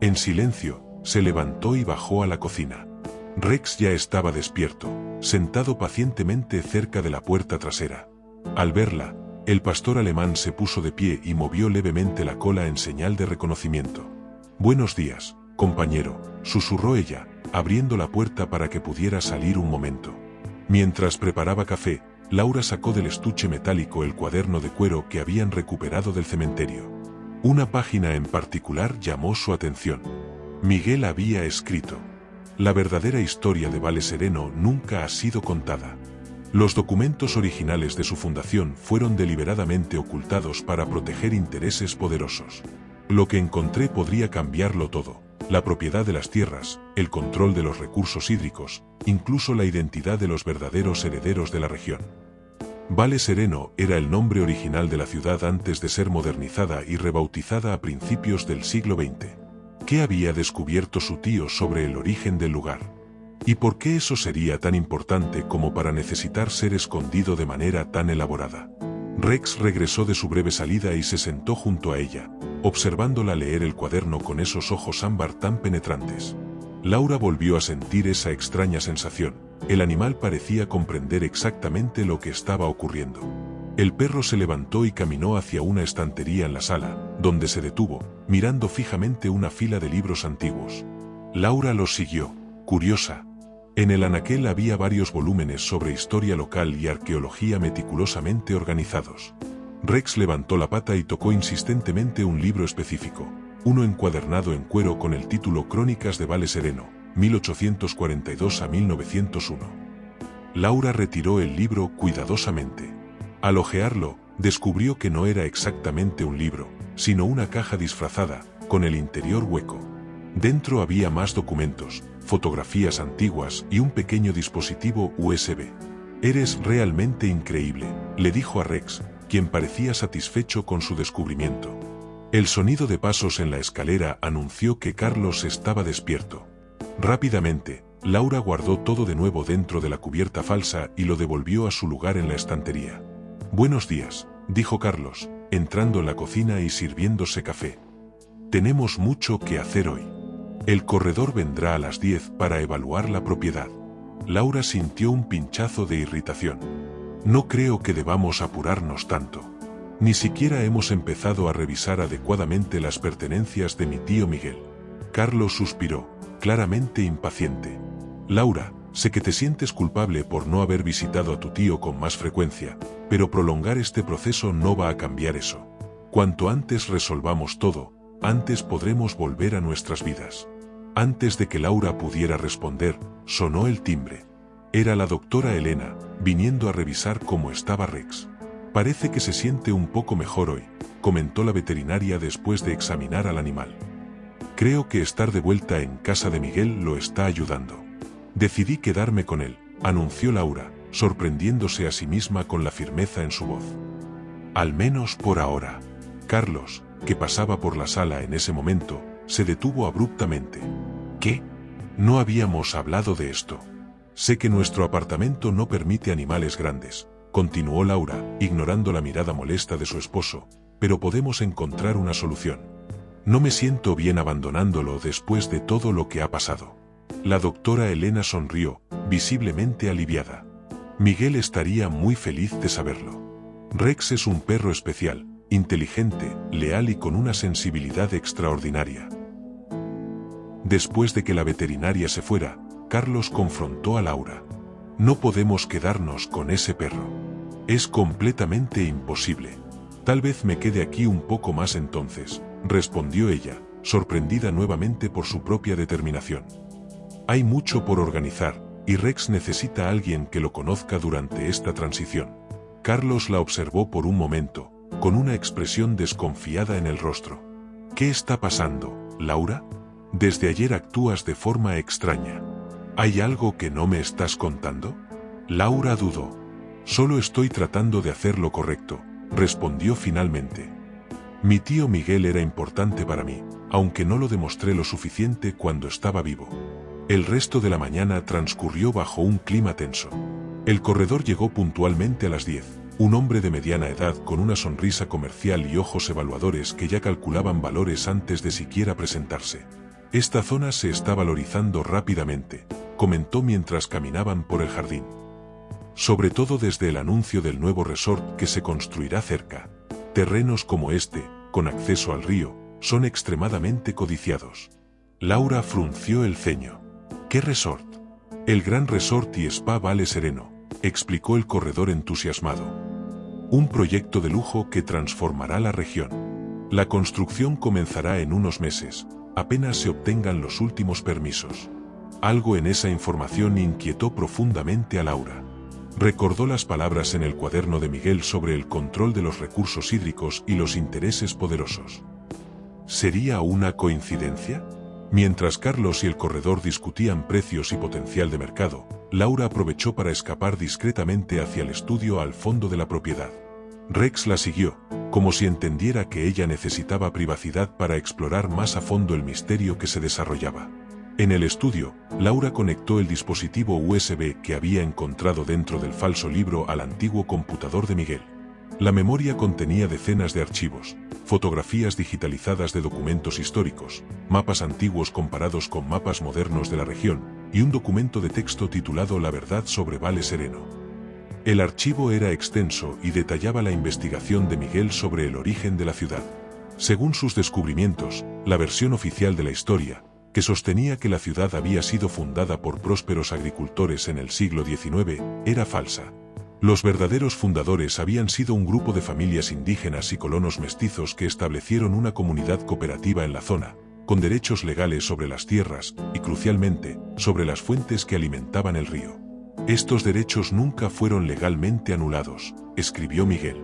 En silencio, se levantó y bajó a la cocina. Rex ya estaba despierto, sentado pacientemente cerca de la puerta trasera. Al verla, el pastor alemán se puso de pie y movió levemente la cola en señal de reconocimiento. «Buenos días, compañero», susurró ella, abriendo la puerta para que pudiera salir un momento. Mientras preparaba café, Laura sacó del estuche metálico el cuaderno de cuero que habían recuperado del cementerio. Una página en particular llamó su atención. Miguel había escrito: «La verdadera historia de Vale Sereno nunca ha sido contada». Los documentos originales de su fundación fueron deliberadamente ocultados para proteger intereses poderosos. Lo que encontré podría cambiarlo todo: la propiedad de las tierras, el control de los recursos hídricos, incluso la identidad de los verdaderos herederos de la región. Vale Sereno era el nombre original de la ciudad antes de ser modernizada y rebautizada a principios del siglo XX. ¿Qué había descubierto su tío sobre el origen del lugar? ¿Y por qué eso sería tan importante como para necesitar ser escondido de manera tan elaborada? Rex regresó de su breve salida y se sentó junto a ella, observándola leer el cuaderno con esos ojos ámbar tan penetrantes. Laura volvió a sentir esa extraña sensación. El animal parecía comprender exactamente lo que estaba ocurriendo. El perro se levantó y caminó hacia una estantería en la sala, donde se detuvo, mirando fijamente una fila de libros antiguos. Laura los siguió, curiosa. En el anaquel había varios volúmenes sobre historia local y arqueología meticulosamente organizados. Rex levantó la pata y tocó insistentemente un libro específico, uno encuadernado en cuero con el título Crónicas de Vale Sereno, 1842 a 1901. Laura retiró el libro cuidadosamente. Al hojearlo, descubrió que no era exactamente un libro, sino una caja disfrazada, con el interior hueco. Dentro había más documentos, fotografías antiguas y un pequeño dispositivo USB. «Eres realmente increíble», le dijo a Rex, quien parecía satisfecho con su descubrimiento. El sonido de pasos en la escalera anunció que Carlos estaba despierto. Rápidamente, Laura guardó todo de nuevo dentro de la cubierta falsa y lo devolvió a su lugar en la estantería. «Buenos días», dijo Carlos, entrando en la cocina y sirviéndose café. «Tenemos mucho que hacer hoy. El corredor vendrá a las 10 para evaluar la propiedad». Laura sintió un pinchazo de irritación. «No creo que debamos apurarnos tanto. Ni siquiera hemos empezado a revisar adecuadamente las pertenencias de mi tío Miguel». Carlos suspiró, claramente impaciente. «Laura, sé que te sientes culpable por no haber visitado a tu tío con más frecuencia, pero prolongar este proceso no va a cambiar eso. Cuanto antes resolvamos todo, antes podremos volver a nuestras vidas». Antes de que Laura pudiera responder, sonó el timbre. Era la doctora Elena, viniendo a revisar cómo estaba Rex. Parece que se siente un poco mejor hoy, comentó la veterinaria después de examinar al animal. Creo que estar de vuelta en casa de Miguel lo está ayudando. Decidí quedarme con él, anunció Laura, sorprendiéndose a sí misma con la firmeza en su voz. Al menos por ahora. Carlos, que pasaba por la sala en ese momento, se detuvo abruptamente. ¿Qué? No habíamos hablado de esto. Sé que nuestro apartamento no permite animales grandes, continuó Laura, ignorando la mirada molesta de su esposo, pero podemos encontrar una solución. No me siento bien abandonándolo después de todo lo que ha pasado. La doctora Elena sonrió, visiblemente aliviada. Miguel estaría muy feliz de saberlo. Rex es un perro especial, inteligente, leal y con una sensibilidad extraordinaria. Después de que la veterinaria se fuera, Carlos confrontó a Laura. No podemos quedarnos con ese perro. Es completamente imposible. Tal vez me quede aquí un poco más entonces, respondió ella, sorprendida nuevamente por su propia determinación. Hay mucho por organizar, y Rex necesita a alguien que lo conozca durante esta transición. Carlos la observó por un momento, con una expresión desconfiada en el rostro. ¿Qué está pasando, Laura? Desde ayer actúas de forma extraña. ¿Hay algo que no me estás contando? Laura dudó. Solo estoy tratando de hacer lo correcto, respondió finalmente. Mi tío Miguel era importante para mí, aunque no lo demostré lo suficiente cuando estaba vivo. El resto de la mañana transcurrió bajo un clima tenso. El corredor llegó puntualmente a las 10, un hombre de mediana edad con una sonrisa comercial y ojos evaluadores que ya calculaban valores antes de siquiera presentarse. Esta zona se está valorizando rápidamente, comentó mientras caminaban por el jardín. Sobre todo desde el anuncio del nuevo resort que se construirá cerca. Terrenos como este, con acceso al río, son extremadamente codiciados. Laura frunció el ceño. ¿Qué resort? El Gran Resort y Spa Vale Sereno, explicó el corredor entusiasmado. Un proyecto de lujo que transformará la región. La construcción comenzará en unos meses, apenas se obtengan los últimos permisos. Algo en esa información inquietó profundamente a Laura. Recordó las palabras en el cuaderno de Miguel sobre el control de los recursos hídricos y los intereses poderosos. ¿Sería una coincidencia? Mientras Carlos y el corredor discutían precios y potencial de mercado, Laura aprovechó para escapar discretamente hacia el estudio al fondo de la propiedad. Rex la siguió, como si entendiera que ella necesitaba privacidad para explorar más a fondo el misterio que se desarrollaba. En el estudio, Laura conectó el dispositivo USB que había encontrado dentro del falso libro al antiguo computador de Miguel. La memoria contenía decenas de archivos, fotografías digitalizadas de documentos históricos, mapas antiguos comparados con mapas modernos de la región, y un documento de texto titulado La verdad sobre Vale Sereno. El archivo era extenso y detallaba la investigación de Miguel sobre el origen de la ciudad. Según sus descubrimientos, la versión oficial de la historia, que sostenía que la ciudad había sido fundada por prósperos agricultores en el siglo XIX, era falsa. Los verdaderos fundadores habían sido un grupo de familias indígenas y colonos mestizos que establecieron una comunidad cooperativa en la zona, con derechos legales sobre las tierras y, crucialmente, sobre las fuentes que alimentaban el río. Estos derechos nunca fueron legalmente anulados, escribió Miguel.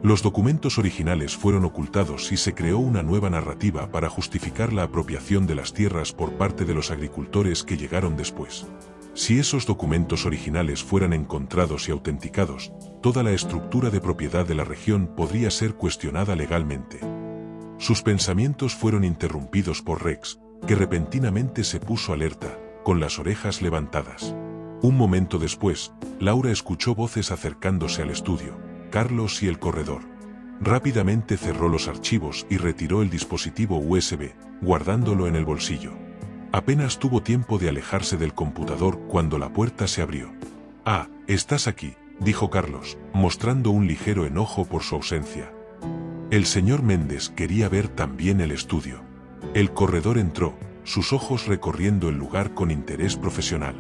Los documentos originales fueron ocultados y se creó una nueva narrativa para justificar la apropiación de las tierras por parte de los agricultores que llegaron después. Si esos documentos originales fueran encontrados y autenticados, toda la estructura de propiedad de la región podría ser cuestionada legalmente. Sus pensamientos fueron interrumpidos por Rex, que repentinamente se puso alerta, con las orejas levantadas. Un momento después, Laura escuchó voces acercándose al estudio, Carlos y el corredor. Rápidamente cerró los archivos y retiró el dispositivo USB, guardándolo en el bolsillo. Apenas tuvo tiempo de alejarse del computador cuando la puerta se abrió. «Ah, estás aquí», dijo Carlos, mostrando un ligero enojo por su ausencia. El señor Méndez quería ver también el estudio. El corredor entró, sus ojos recorriendo el lugar con interés profesional.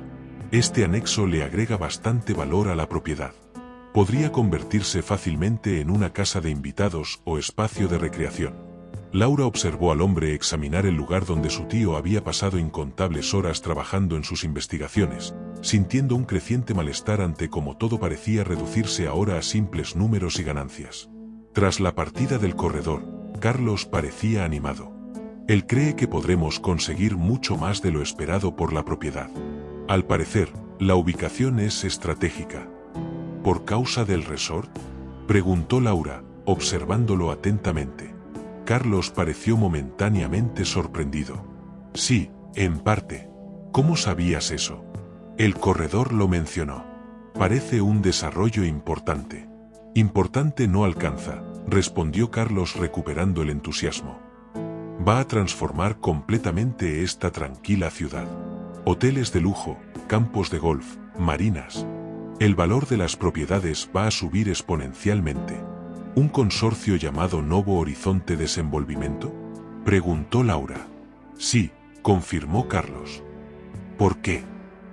Este anexo le agrega bastante valor a la propiedad. Podría convertirse fácilmente en una casa de invitados o espacio de recreación. Laura observó al hombre examinar el lugar donde su tío había pasado incontables horas trabajando en sus investigaciones, sintiendo un creciente malestar ante cómo todo parecía reducirse ahora a simples números y ganancias. Tras la partida del corredor, Carlos parecía animado. Él cree que podremos conseguir mucho más de lo esperado por la propiedad. Al parecer, la ubicación es estratégica. ¿Por causa del resort?, preguntó Laura, observándolo atentamente. Carlos pareció momentáneamente sorprendido. Sí, en parte. ¿Cómo sabías eso? El corredor lo mencionó. Parece un desarrollo importante. Importante no alcanza, respondió Carlos recuperando el entusiasmo. Va a transformar completamente esta tranquila ciudad. Hoteles de lujo, campos de golf, marinas. El valor de las propiedades va a subir exponencialmente. ¿Un consorcio llamado Novo Horizonte Desenvolvimento?, preguntó Laura. Sí, confirmó Carlos. ¿Por qué?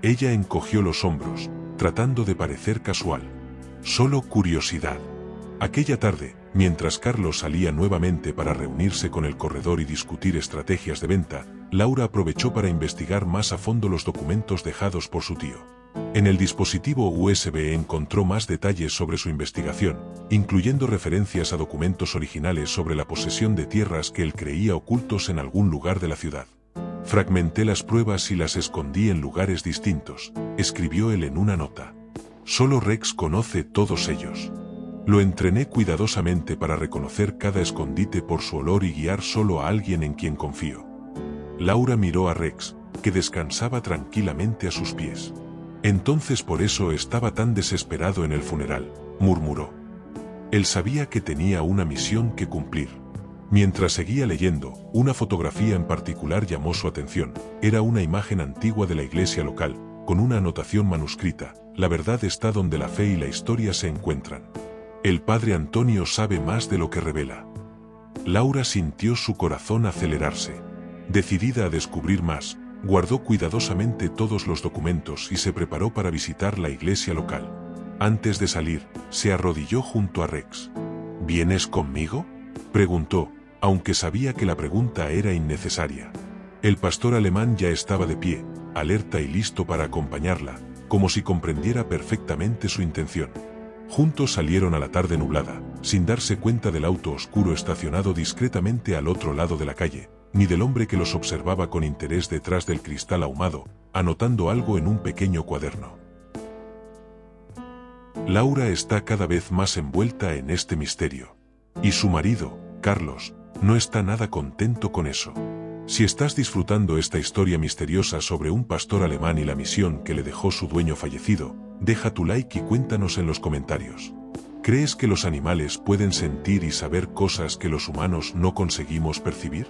Ella encogió los hombros, tratando de parecer casual. Solo curiosidad. Aquella tarde, mientras Carlos salía nuevamente para reunirse con el corredor y discutir estrategias de venta, Laura aprovechó para investigar más a fondo los documentos dejados por su tío. En el dispositivo USB encontró más detalles sobre su investigación, incluyendo referencias a documentos originales sobre la posesión de tierras que él creía ocultos en algún lugar de la ciudad. Fragmenté las pruebas y las escondí en lugares distintos, escribió él en una nota. Solo Rex conoce todos ellos. Lo entrené cuidadosamente para reconocer cada escondite por su olor y guiar solo a alguien en quien confío. Laura miró a Rex, que descansaba tranquilamente a sus pies. Entonces por eso estaba tan desesperado en el funeral, murmuró. Él sabía que tenía una misión que cumplir. Mientras seguía leyendo, una fotografía en particular llamó su atención. Era una imagen antigua de la iglesia local, con una anotación manuscrita: la verdad está donde la fe y la historia se encuentran. El padre Antonio sabe más de lo que revela. Laura sintió su corazón acelerarse. Decidida a descubrir más, guardó cuidadosamente todos los documentos y se preparó para visitar la iglesia local. Antes de salir, se arrodilló junto a Rex. ¿Vienes conmigo?, preguntó, aunque sabía que la pregunta era innecesaria. El pastor alemán ya estaba de pie, alerta y listo para acompañarla, como si comprendiera perfectamente su intención. Juntos salieron a la tarde nublada, sin darse cuenta del auto oscuro estacionado discretamente al otro lado de la calle, ni del hombre que los observaba con interés detrás del cristal ahumado, anotando algo en un pequeño cuaderno. Laura está cada vez más envuelta en este misterio. Y su marido, Carlos, no está nada contento con eso. Si estás disfrutando esta historia misteriosa sobre un pastor alemán y la misión que le dejó su dueño fallecido, deja tu like y cuéntanos en los comentarios. ¿Crees que los animales pueden sentir y saber cosas que los humanos no conseguimos percibir?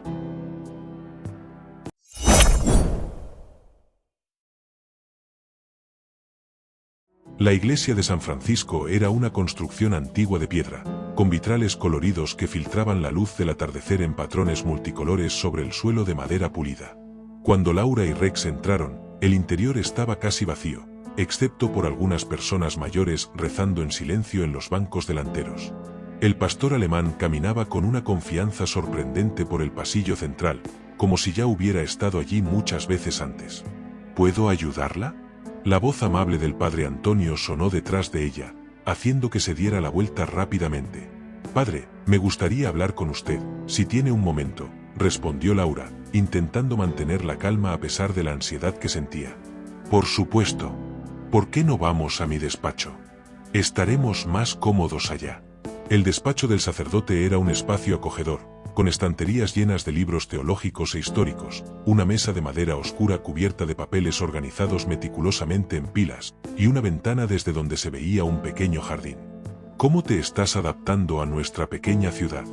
La iglesia de San Francisco era una construcción antigua de piedra, con vitrales coloridos que filtraban la luz del atardecer en patrones multicolores sobre el suelo de madera pulida. Cuando Laura y Rex entraron, el interior estaba casi vacío, excepto por algunas personas mayores rezando en silencio en los bancos delanteros. El pastor alemán caminaba con una confianza sorprendente por el pasillo central, como si ya hubiera estado allí muchas veces antes. ¿Puedo ayudarla?, la voz amable del padre Antonio sonó detrás de ella, haciendo que se diera la vuelta rápidamente. «Padre, me gustaría hablar con usted, si tiene un momento», respondió Laura, intentando mantener la calma a pesar de la ansiedad que sentía. «Por supuesto. ¿Por qué no vamos a mi despacho? Estaremos más cómodos allá». El despacho del sacerdote era un espacio acogedor, con estanterías llenas de libros teológicos e históricos, una mesa de madera oscura cubierta de papeles organizados meticulosamente en pilas, y una ventana desde donde se veía un pequeño jardín. «¿Cómo te estás adaptando a nuestra pequeña ciudad?»,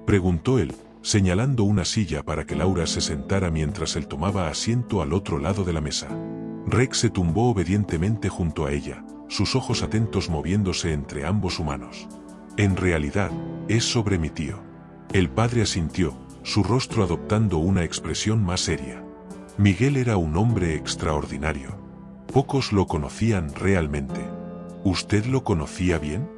preguntó él, señalando una silla para que Laura se sentara mientras él tomaba asiento al otro lado de la mesa. Rex se tumbó obedientemente junto a ella, sus ojos atentos moviéndose entre ambos humanos. «En realidad, es sobre mi tío». El padre asintió, su rostro adoptando una expresión más seria. Miguel era un hombre extraordinario. Pocos lo conocían realmente. ¿Usted lo conocía bien?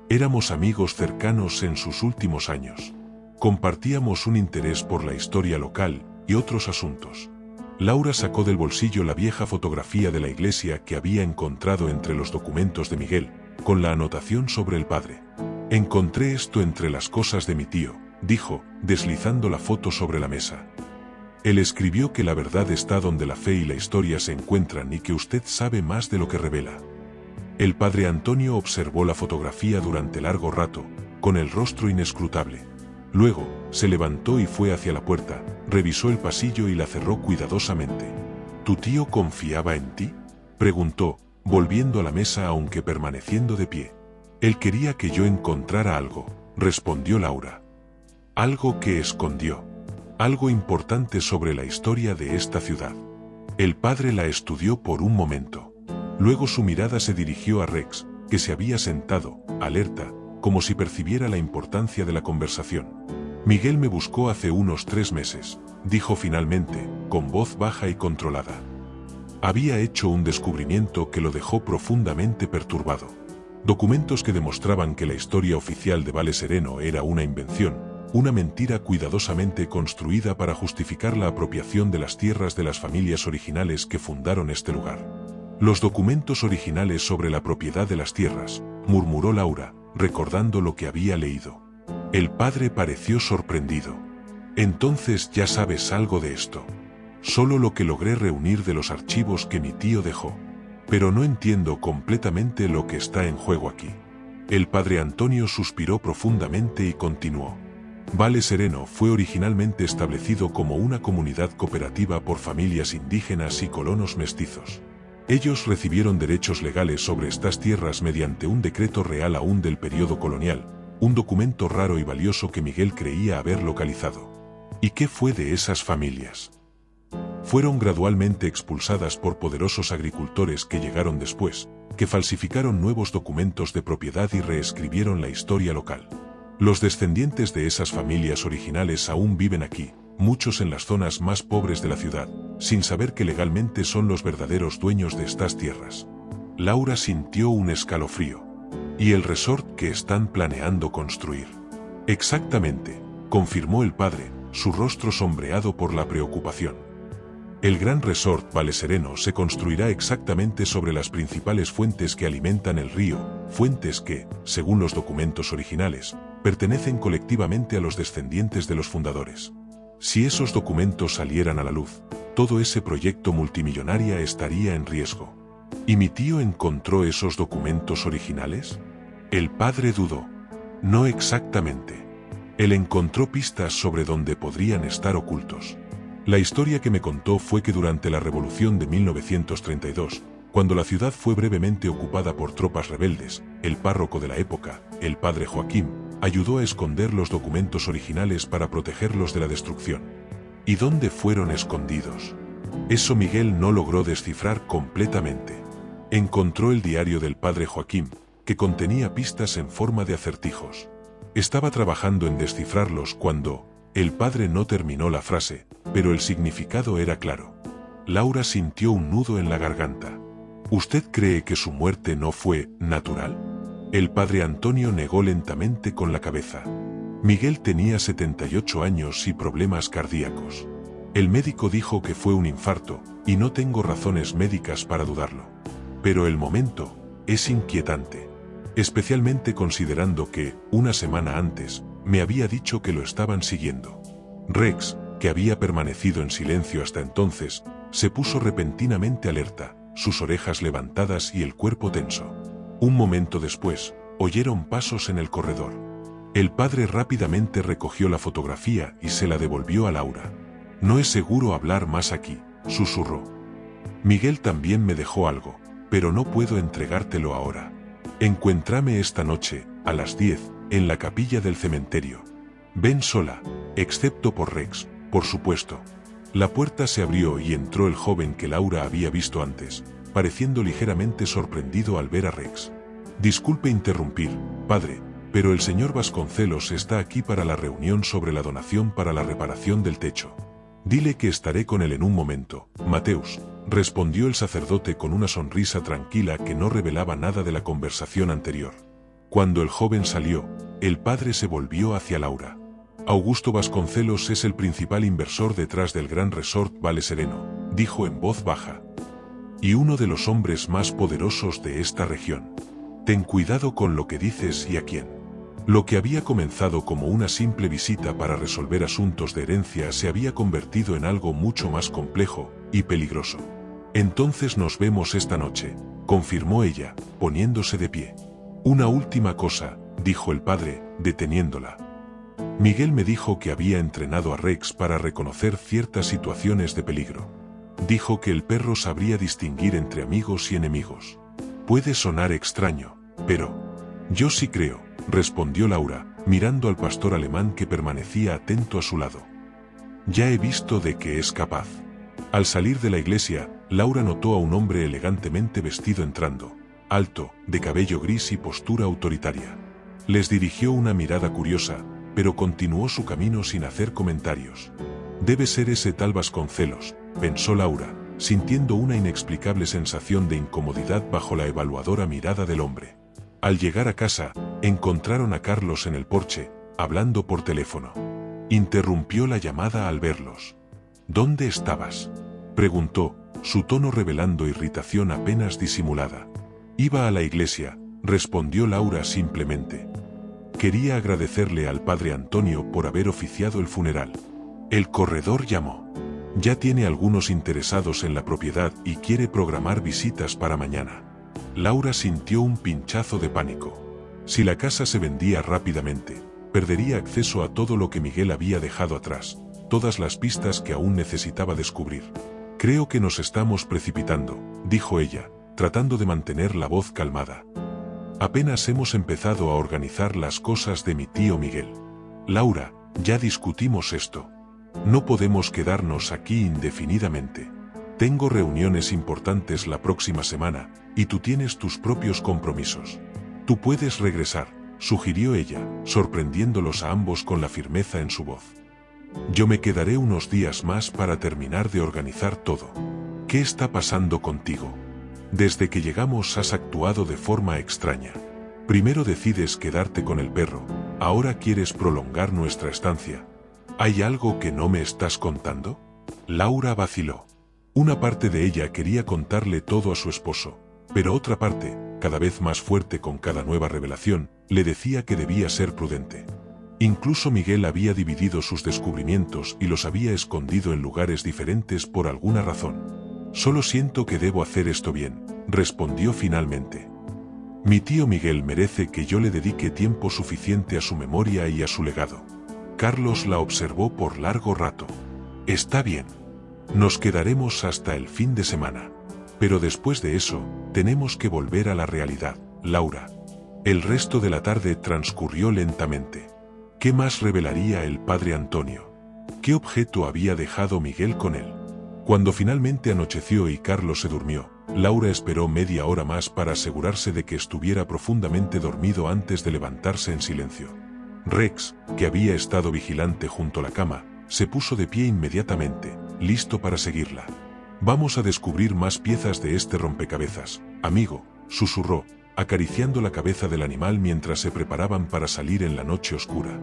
Éramos amigos cercanos en sus últimos años. Compartíamos un interés por la historia local y otros asuntos. Laura sacó del bolsillo la vieja fotografía de la iglesia que había encontrado entre los documentos de Miguel, con la anotación sobre el padre. Encontré esto entre las cosas de mi tío, dijo, deslizando la foto sobre la mesa. Él escribió que la verdad está donde la fe y la historia se encuentran y que usted sabe más de lo que revela. El padre Antonio observó la fotografía durante largo rato, con el rostro inescrutable. Luego, se levantó y fue hacia la puerta, revisó el pasillo y la cerró cuidadosamente. ¿Tu tío confiaba en ti?, preguntó, volviendo a la mesa aunque permaneciendo de pie. Él quería que yo encontrara algo, respondió Laura. Algo que escondió. Algo importante sobre la historia de esta ciudad. El padre la estudió por un momento. Luego su mirada se dirigió a Rex, que se había sentado, alerta, como si percibiera la importancia de la conversación. Miguel me buscó hace unos 3 meses, dijo finalmente, con voz baja y controlada. Había hecho un descubrimiento que lo dejó profundamente perturbado. Documentos que demostraban que la historia oficial de Vale Sereno era una invención, una mentira cuidadosamente construida para justificar la apropiación de las tierras de las familias originales que fundaron este lugar. Los documentos originales sobre la propiedad de las tierras, murmuró Laura, recordando lo que había leído. El padre pareció sorprendido. Entonces ya sabes algo de esto. Solo lo que logré reunir de los archivos que mi tío dejó. Pero no entiendo completamente lo que está en juego aquí. El padre Antonio suspiró profundamente y continuó. Vale Sereno fue originalmente establecido como una comunidad cooperativa por familias indígenas y colonos mestizos. Ellos recibieron derechos legales sobre estas tierras mediante un decreto real aún del periodo colonial, un documento raro y valioso que Miguel creía haber localizado. ¿Y qué fue de esas familias? Fueron gradualmente expulsadas por poderosos agricultores que llegaron después, que falsificaron nuevos documentos de propiedad y reescribieron la historia local. Los descendientes de esas familias originales aún viven aquí, muchos en las zonas más pobres de la ciudad, sin saber que legalmente son los verdaderos dueños de estas tierras. Laura sintió un escalofrío. ¿Y el resort que están planeando construir? Exactamente, confirmó el padre, su rostro sombreado por la preocupación. El gran resort Vale Sereno se construirá exactamente sobre las principales fuentes que alimentan el río, fuentes que, según los documentos originales, pertenecen colectivamente a los descendientes de los fundadores. Si esos documentos salieran a la luz, todo ese proyecto multimillonario estaría en riesgo. ¿Y mi tío encontró esos documentos originales? El padre dudó. No exactamente. Él encontró pistas sobre dónde podrían estar ocultos. La historia que me contó fue que durante la Revolución de 1932, cuando la ciudad fue brevemente ocupada por tropas rebeldes, el párroco de la época, el padre Joaquín, ayudó a esconder los documentos originales para protegerlos de la destrucción. ¿Y dónde fueron escondidos? Eso Miguel no logró descifrar completamente. Encontró el diario del padre Joaquín, que contenía pistas en forma de acertijos. Estaba trabajando en descifrarlos cuando el padre no terminó la frase, pero el significado era claro. Laura sintió un nudo en la garganta. ¿Usted cree que su muerte no fue natural? El padre Antonio negó lentamente con la cabeza. Miguel tenía 78 años y problemas cardíacos. El médico dijo que fue un infarto, y no tengo razones médicas para dudarlo. Pero el momento es inquietante. Especialmente considerando que, una semana antes, me había dicho que lo estaban siguiendo. Rex, que había permanecido en silencio hasta entonces, se puso repentinamente alerta, sus orejas levantadas y el cuerpo tenso. Un momento después, oyeron pasos en el corredor. El padre rápidamente recogió la fotografía y se la devolvió a Laura. No es seguro hablar más aquí, susurró. Miguel también me dejó algo, pero no puedo entregártelo ahora. Encuéntrame esta noche, a las 10, en la capilla del cementerio. Ven sola, excepto por Rex, por supuesto. La puerta se abrió y entró el joven que Laura había visto antes, pareciendo ligeramente sorprendido al ver a Rex. Disculpe interrumpir, padre, pero el señor Vasconcelos está aquí para la reunión sobre la donación para la reparación del techo. Dile que estaré con él en un momento, Mateus, respondió el sacerdote con una sonrisa tranquila que no revelaba nada de la conversación anterior. Cuando el joven salió, el padre se volvió hacia Laura. Augusto Vasconcelos es el principal inversor detrás del gran resort Vale Sereno, dijo en voz baja. Y uno de los hombres más poderosos de esta región. Ten cuidado con lo que dices y a quién. Lo que había comenzado como una simple visita para resolver asuntos de herencia se había convertido en algo mucho más complejo y peligroso. Entonces nos vemos esta noche, confirmó ella, poniéndose de pie. Una última cosa, dijo el padre, deteniéndola. Miguel me dijo que había entrenado a Rex para reconocer ciertas situaciones de peligro. Dijo que el perro sabría distinguir entre amigos y enemigos. Puede sonar extraño, pero... Yo sí creo, respondió Laura, mirando al pastor alemán que permanecía atento a su lado. Ya he visto de qué es capaz. Al salir de la iglesia, Laura notó a un hombre elegantemente vestido entrando, alto, de cabello gris y postura autoritaria. Les dirigió una mirada curiosa, pero continuó su camino sin hacer comentarios. Debe ser ese tal Vasconcelos, pensó Laura, sintiendo una inexplicable sensación de incomodidad bajo la evaluadora mirada del hombre. Al llegar a casa, encontraron a Carlos en el porche, hablando por teléfono. Interrumpió la llamada al verlos. ¿Dónde estabas?, preguntó, su tono revelando irritación apenas disimulada. Iba a la iglesia, respondió Laura simplemente. Quería agradecerle al padre Antonio por haber oficiado el funeral. El corredor llamó. Ya tiene algunos interesados en la propiedad y quiere programar visitas para mañana. Laura sintió un pinchazo de pánico. Si la casa se vendía rápidamente, perdería acceso a todo lo que Miguel había dejado atrás, todas las pistas que aún necesitaba descubrir. Creo que nos estamos precipitando, dijo ella, tratando de mantener la voz calmada. Apenas hemos empezado a organizar las cosas de mi tío Miguel. Laura, ya discutimos esto. No podemos quedarnos aquí indefinidamente. Tengo reuniones importantes la próxima semana, y tú tienes tus propios compromisos. Tú puedes regresar, sugirió ella, sorprendiéndolos a ambos con la firmeza en su voz. Yo me quedaré unos días más para terminar de organizar todo. ¿Qué está pasando contigo? Desde que llegamos has actuado de forma extraña. Primero decides quedarte con el perro, ahora quieres prolongar nuestra estancia. ¿Hay algo que no me estás contando? Laura vaciló. Una parte de ella quería contarle todo a su esposo, pero otra parte, cada vez más fuerte con cada nueva revelación, le decía que debía ser prudente. Incluso Miguel había dividido sus descubrimientos y los había escondido en lugares diferentes por alguna razón. Solo siento que debo hacer esto bien, respondió finalmente. Mi tío Miguel merece que yo le dedique tiempo suficiente a su memoria y a su legado. Carlos la observó por largo rato. Está bien. Nos quedaremos hasta el fin de semana. Pero después de eso, tenemos que volver a la realidad, Laura. El resto de la tarde transcurrió lentamente. ¿Qué más revelaría el padre Antonio? ¿Qué objeto había dejado Miguel con él? Cuando finalmente anocheció y Carlos se durmió, Laura esperó media hora más para asegurarse de que estuviera profundamente dormido antes de levantarse en silencio. Rex, que había estado vigilante junto a la cama, se puso de pie inmediatamente, listo para seguirla. Vamos a descubrir más piezas de este rompecabezas, amigo, susurró, acariciando la cabeza del animal mientras se preparaban para salir en la noche oscura.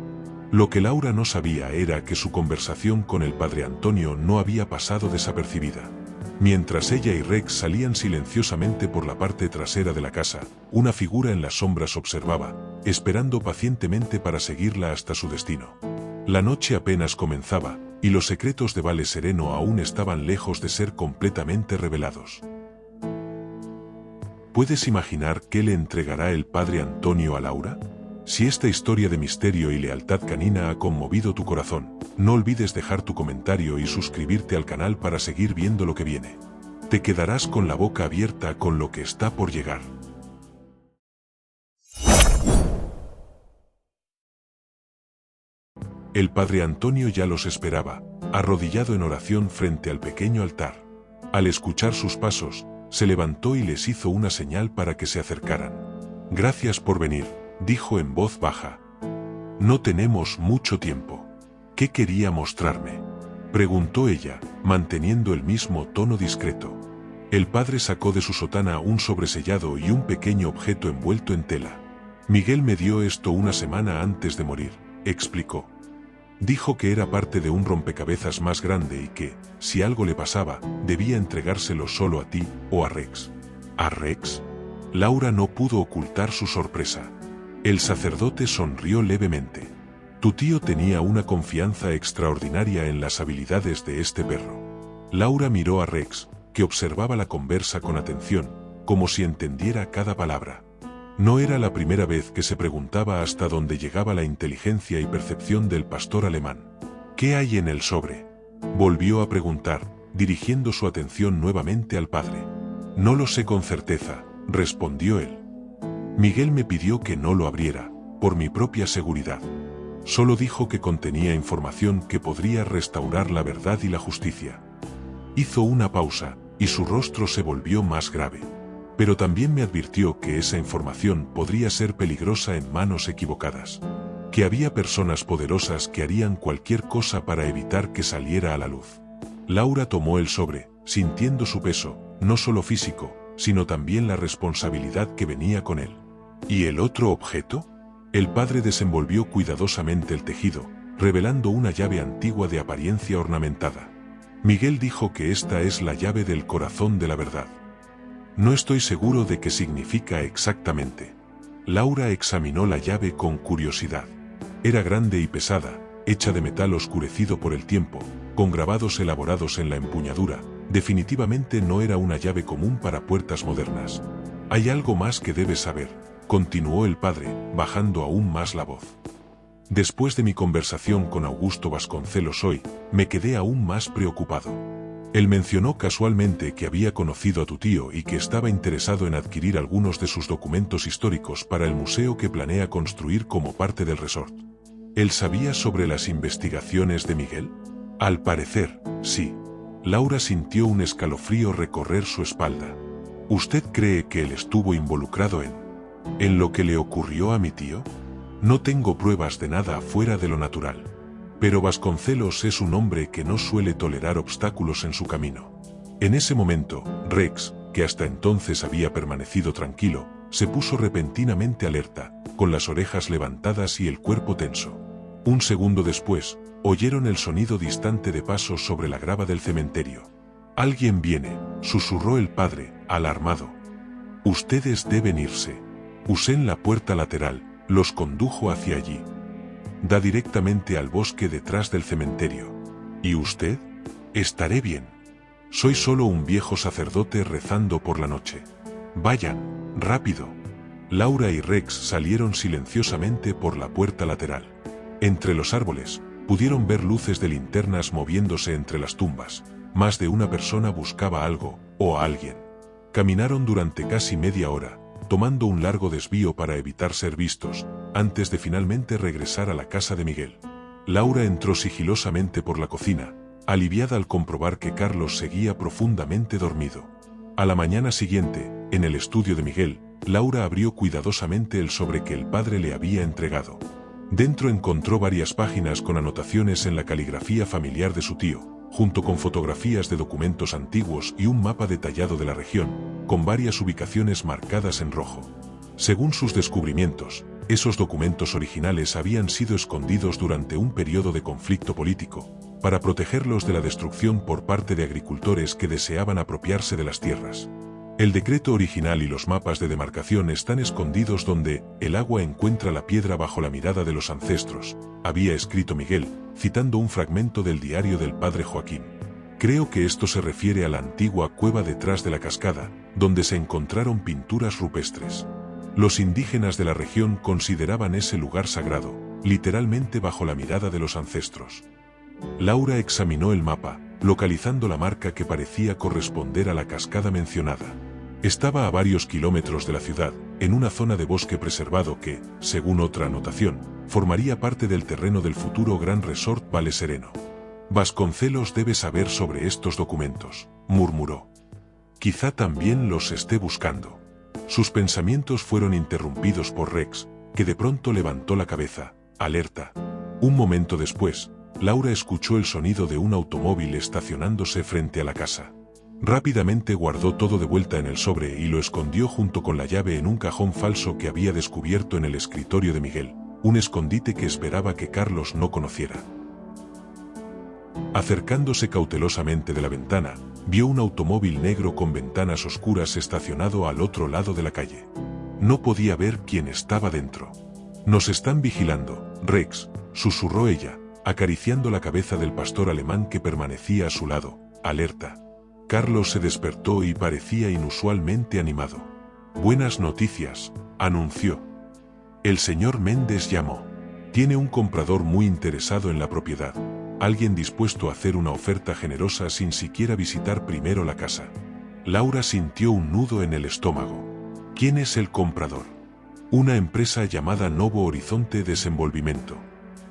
Lo que Laura no sabía era que su conversación con el padre Antonio no había pasado desapercibida. Mientras ella y Rex salían silenciosamente por la parte trasera de la casa, una figura en las sombras observaba, esperando pacientemente para seguirla hasta su destino. La noche apenas comenzaba, y los secretos de Vale Sereno aún estaban lejos de ser completamente revelados. ¿Puedes imaginar qué le entregará el padre Antonio a Laura? Si esta historia de misterio y lealtad canina ha conmovido tu corazón, no olvides dejar tu comentario y suscribirte al canal para seguir viendo lo que viene. Te quedarás con la boca abierta con lo que está por llegar. El padre Antonio ya los esperaba, arrodillado en oración frente al pequeño altar. Al escuchar sus pasos, se levantó y les hizo una señal para que se acercaran. Gracias por venir, dijo en voz baja. No tenemos mucho tiempo. ¿Qué quería mostrarme?, preguntó ella, manteniendo el mismo tono discreto. El padre sacó de su sotana un sobresellado y un pequeño objeto envuelto en tela. Miguel me dio esto una semana antes de morir, explicó. Dijo que era parte de un rompecabezas más grande y que, si algo le pasaba, debía entregárselo solo a ti o a Rex. ¿A Rex? Laura no pudo ocultar su sorpresa. El sacerdote sonrió levemente. Tu tío tenía una confianza extraordinaria en las habilidades de este perro. Laura miró a Rex, que observaba la conversa con atención, como si entendiera cada palabra. No era la primera vez que se preguntaba hasta dónde llegaba la inteligencia y percepción del pastor alemán. ¿Qué hay en el sobre? Volvió a preguntar, dirigiendo su atención nuevamente al padre. No lo sé con certeza, respondió él. Miguel me pidió que no lo abriera, por mi propia seguridad. Solo dijo que contenía información que podría restaurar la verdad y la justicia. Hizo una pausa, y su rostro se volvió más grave. Pero también me advirtió que esa información podría ser peligrosa en manos equivocadas. Que había personas poderosas que harían cualquier cosa para evitar que saliera a la luz. Laura tomó el sobre, sintiendo su peso, no solo físico, sino también la responsabilidad que venía con él. ¿Y el otro objeto? El padre desenvolvió cuidadosamente el tejido, revelando una llave antigua de apariencia ornamentada. Miguel dijo que esta es la llave del corazón de la verdad. No estoy seguro de qué significa exactamente. Laura examinó la llave con curiosidad. Era grande y pesada, hecha de metal oscurecido por el tiempo, con grabados elaborados en la empuñadura. Definitivamente no era una llave común para puertas modernas. Hay algo más que debes saber, continuó el padre, bajando aún más la voz. Después de mi conversación con Augusto Vasconcelos hoy, me quedé aún más preocupado. Él mencionó casualmente que había conocido a tu tío y que estaba interesado en adquirir algunos de sus documentos históricos para el museo que planea construir como parte del resort. ¿Él sabía sobre las investigaciones de Miguel? Al parecer, sí. Laura sintió un escalofrío recorrer su espalda. ¿Usted cree que él estuvo involucrado en lo que le ocurrió a mi tío? No tengo pruebas de nada fuera de lo natural. Pero Vasconcelos es un hombre que no suele tolerar obstáculos en su camino. En ese momento, Rex, que hasta entonces había permanecido tranquilo, se puso repentinamente alerta, con las orejas levantadas y el cuerpo tenso. Un segundo después, oyeron el sonido distante de pasos sobre la grava del cementerio. «Alguien viene», susurró el padre, alarmado. «Ustedes deben irse». Usé la puerta lateral, los condujo hacia allí. Da directamente al bosque detrás del cementerio. ¿Y usted? Estaré bien. Soy solo un viejo sacerdote rezando por la noche. Vayan, rápido. Laura y Rex salieron silenciosamente por la puerta lateral. Entre los árboles, pudieron ver luces de linternas moviéndose entre las tumbas. Más de una persona buscaba algo, o a alguien. Caminaron durante casi media hora, tomando un largo desvío para evitar ser vistos, antes de finalmente regresar a la casa de Miguel. Laura entró sigilosamente por la cocina, aliviada al comprobar que Carlos seguía profundamente dormido. A la mañana siguiente, en el estudio de Miguel, Laura abrió cuidadosamente el sobre que el padre le había entregado. Dentro encontró varias páginas con anotaciones en la caligrafía familiar de su tío, junto con fotografías de documentos antiguos y un mapa detallado de la región, con varias ubicaciones marcadas en rojo. Según sus descubrimientos, esos documentos originales habían sido escondidos durante un periodo de conflicto político, para protegerlos de la destrucción por parte de agricultores que deseaban apropiarse de las tierras. El decreto original y los mapas de demarcación están escondidos donde el agua encuentra la piedra bajo la mirada de los ancestros, había escrito Miguel, citando un fragmento del diario del padre Joaquín. Creo que esto se refiere a la antigua cueva detrás de la cascada, donde se encontraron pinturas rupestres. Los indígenas de la región consideraban ese lugar sagrado, literalmente bajo la mirada de los ancestros. Laura examinó el mapa, localizando la marca que parecía corresponder a la cascada mencionada. Estaba a varios kilómetros de la ciudad, en una zona de bosque preservado que, según otra anotación, formaría parte del terreno del futuro Gran Resort Valle Sereno. Vasconcelos debe saber sobre estos documentos, murmuró. Quizá también los esté buscando. Sus pensamientos fueron interrumpidos por Rex, que de pronto levantó la cabeza, alerta. Un momento después, Laura escuchó el sonido de un automóvil estacionándose frente a la casa. Rápidamente guardó todo de vuelta en el sobre y lo escondió junto con la llave en un cajón falso que había descubierto en el escritorio de Miguel, un escondite que esperaba que Carlos no conociera. Acercándose cautelosamente de la ventana, vio un automóvil negro con ventanas oscuras estacionado al otro lado de la calle. No podía ver quién estaba dentro. «Nos están vigilando, Rex», susurró ella, acariciando la cabeza del pastor alemán que permanecía a su lado, alerta. Carlos se despertó y parecía inusualmente animado. «Buenas noticias», anunció. «El señor Méndez llamó. Tiene un comprador muy interesado en la propiedad. Alguien dispuesto a hacer una oferta generosa sin siquiera visitar primero la casa». Laura sintió un nudo en el estómago. «¿Quién es el comprador?» «Una empresa llamada Novo Horizonte Desenvolvimento.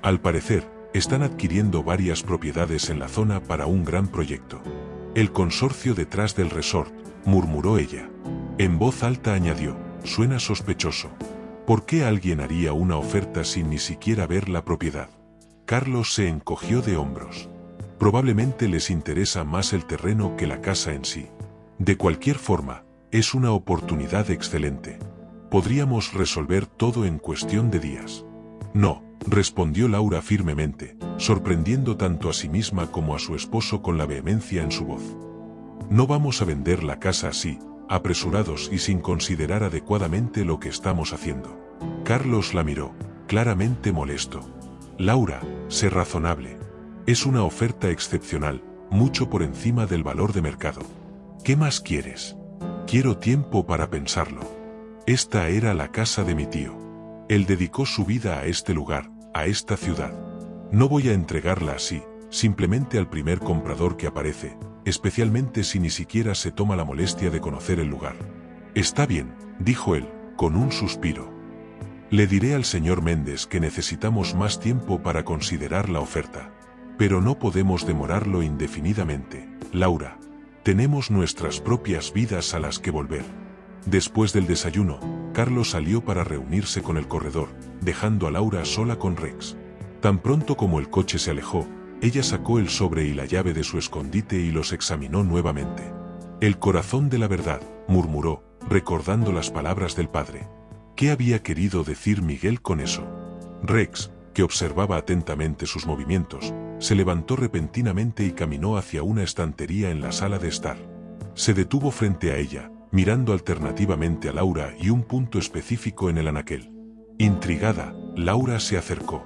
Al parecer, están adquiriendo varias propiedades en la zona para un gran proyecto». «El consorcio detrás del resort», murmuró ella. En voz alta añadió, «suena sospechoso. ¿Por qué alguien haría una oferta sin ni siquiera ver la propiedad?» Carlos se encogió de hombros. «Probablemente les interesa más el terreno que la casa en sí. De cualquier forma, es una oportunidad excelente. Podríamos resolver todo en cuestión de días». «No», respondió Laura firmemente, sorprendiendo tanto a sí misma como a su esposo con la vehemencia en su voz. «No vamos a vender la casa así, apresurados y sin considerar adecuadamente lo que estamos haciendo». Carlos la miró, claramente molesto. «Laura, sé razonable. Es una oferta excepcional, mucho por encima del valor de mercado. ¿Qué más quieres?» «Quiero tiempo para pensarlo. Esta era la casa de mi tío. Él dedicó su vida a este lugar, a esta ciudad. No voy a entregarla así, simplemente al primer comprador que aparece, especialmente si ni siquiera se toma la molestia de conocer el lugar». «Está bien», dijo él, con un suspiro. «Le diré al señor Méndez que necesitamos más tiempo para considerar la oferta. Pero no podemos demorarlo indefinidamente, Laura. Tenemos nuestras propias vidas a las que volver». Después del desayuno, Carlos salió para reunirse con el corredor, dejando a Laura sola con Rex. Tan pronto como el coche se alejó, ella sacó el sobre y la llave de su escondite y los examinó nuevamente. «El corazón de la verdad», murmuró, recordando las palabras del padre. ¿Qué había querido decir Miguel con eso? Rex, que observaba atentamente sus movimientos, se levantó repentinamente y caminó hacia una estantería en la sala de estar. Se detuvo frente a ella, mirando alternativamente a Laura y un punto específico en el anaquel. Intrigada, Laura se acercó.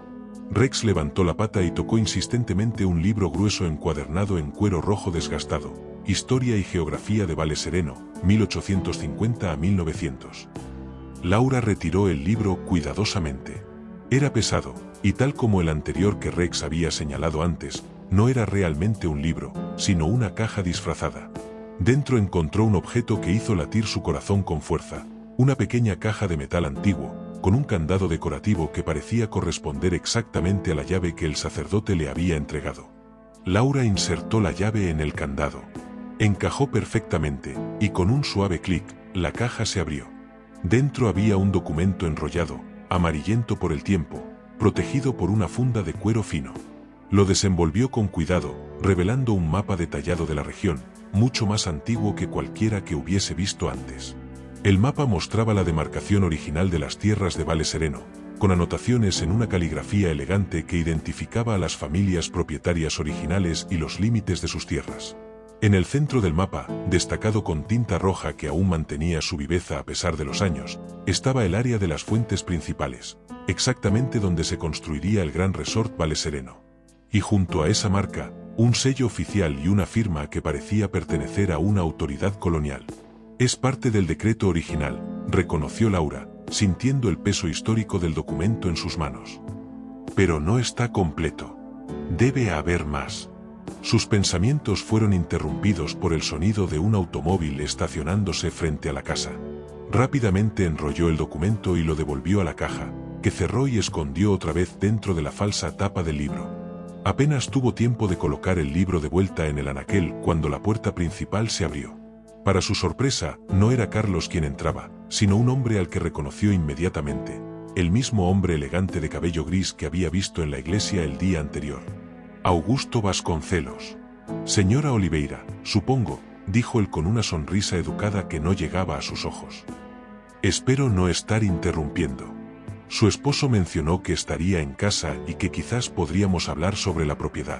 Rex levantó la pata y tocó insistentemente un libro grueso encuadernado en cuero rojo desgastado, Historia y Geografía de Vale Sereno, 1850 a 1900. Laura retiró el libro cuidadosamente. Era pesado, y tal como el anterior que Rex había señalado antes, no era realmente un libro, sino una caja disfrazada. Dentro encontró un objeto que hizo latir su corazón con fuerza, una pequeña caja de metal antiguo, con un candado decorativo que parecía corresponder exactamente a la llave que el sacerdote le había entregado. Laura insertó la llave en el candado. Encajó perfectamente, y con un suave clic, la caja se abrió. Dentro había un documento enrollado, amarillento por el tiempo, protegido por una funda de cuero fino. Lo desenvolvió con cuidado, revelando un mapa detallado de la región, mucho más antiguo que cualquiera que hubiese visto antes. El mapa mostraba la demarcación original de las tierras de Vale Sereno, con anotaciones en una caligrafía elegante que identificaba a las familias propietarias originales y los límites de sus tierras. En el centro del mapa, destacado con tinta roja que aún mantenía su viveza a pesar de los años, estaba el área de las fuentes principales, exactamente donde se construiría el gran resort Vale Sereno. Y junto a esa marca, un sello oficial y una firma que parecía pertenecer a una autoridad colonial. «Es parte del decreto original», reconoció Laura, sintiendo el peso histórico del documento en sus manos. «Pero no está completo. Debe haber más». Sus pensamientos fueron interrumpidos por el sonido de un automóvil estacionándose frente a la casa. Rápidamente enrolló el documento y lo devolvió a la caja, que cerró y escondió otra vez dentro de la falsa tapa del libro. Apenas tuvo tiempo de colocar el libro de vuelta en el anaquel cuando la puerta principal se abrió. Para su sorpresa, no era Carlos quien entraba, sino un hombre al que reconoció inmediatamente, el mismo hombre elegante de cabello gris que había visto en la iglesia el día anterior. Augusto Vasconcelos. «Señora Oliveira, supongo», dijo él con una sonrisa educada que no llegaba a sus ojos. «Espero no estar interrumpiendo. Su esposo mencionó que estaría en casa y que quizás podríamos hablar sobre la propiedad».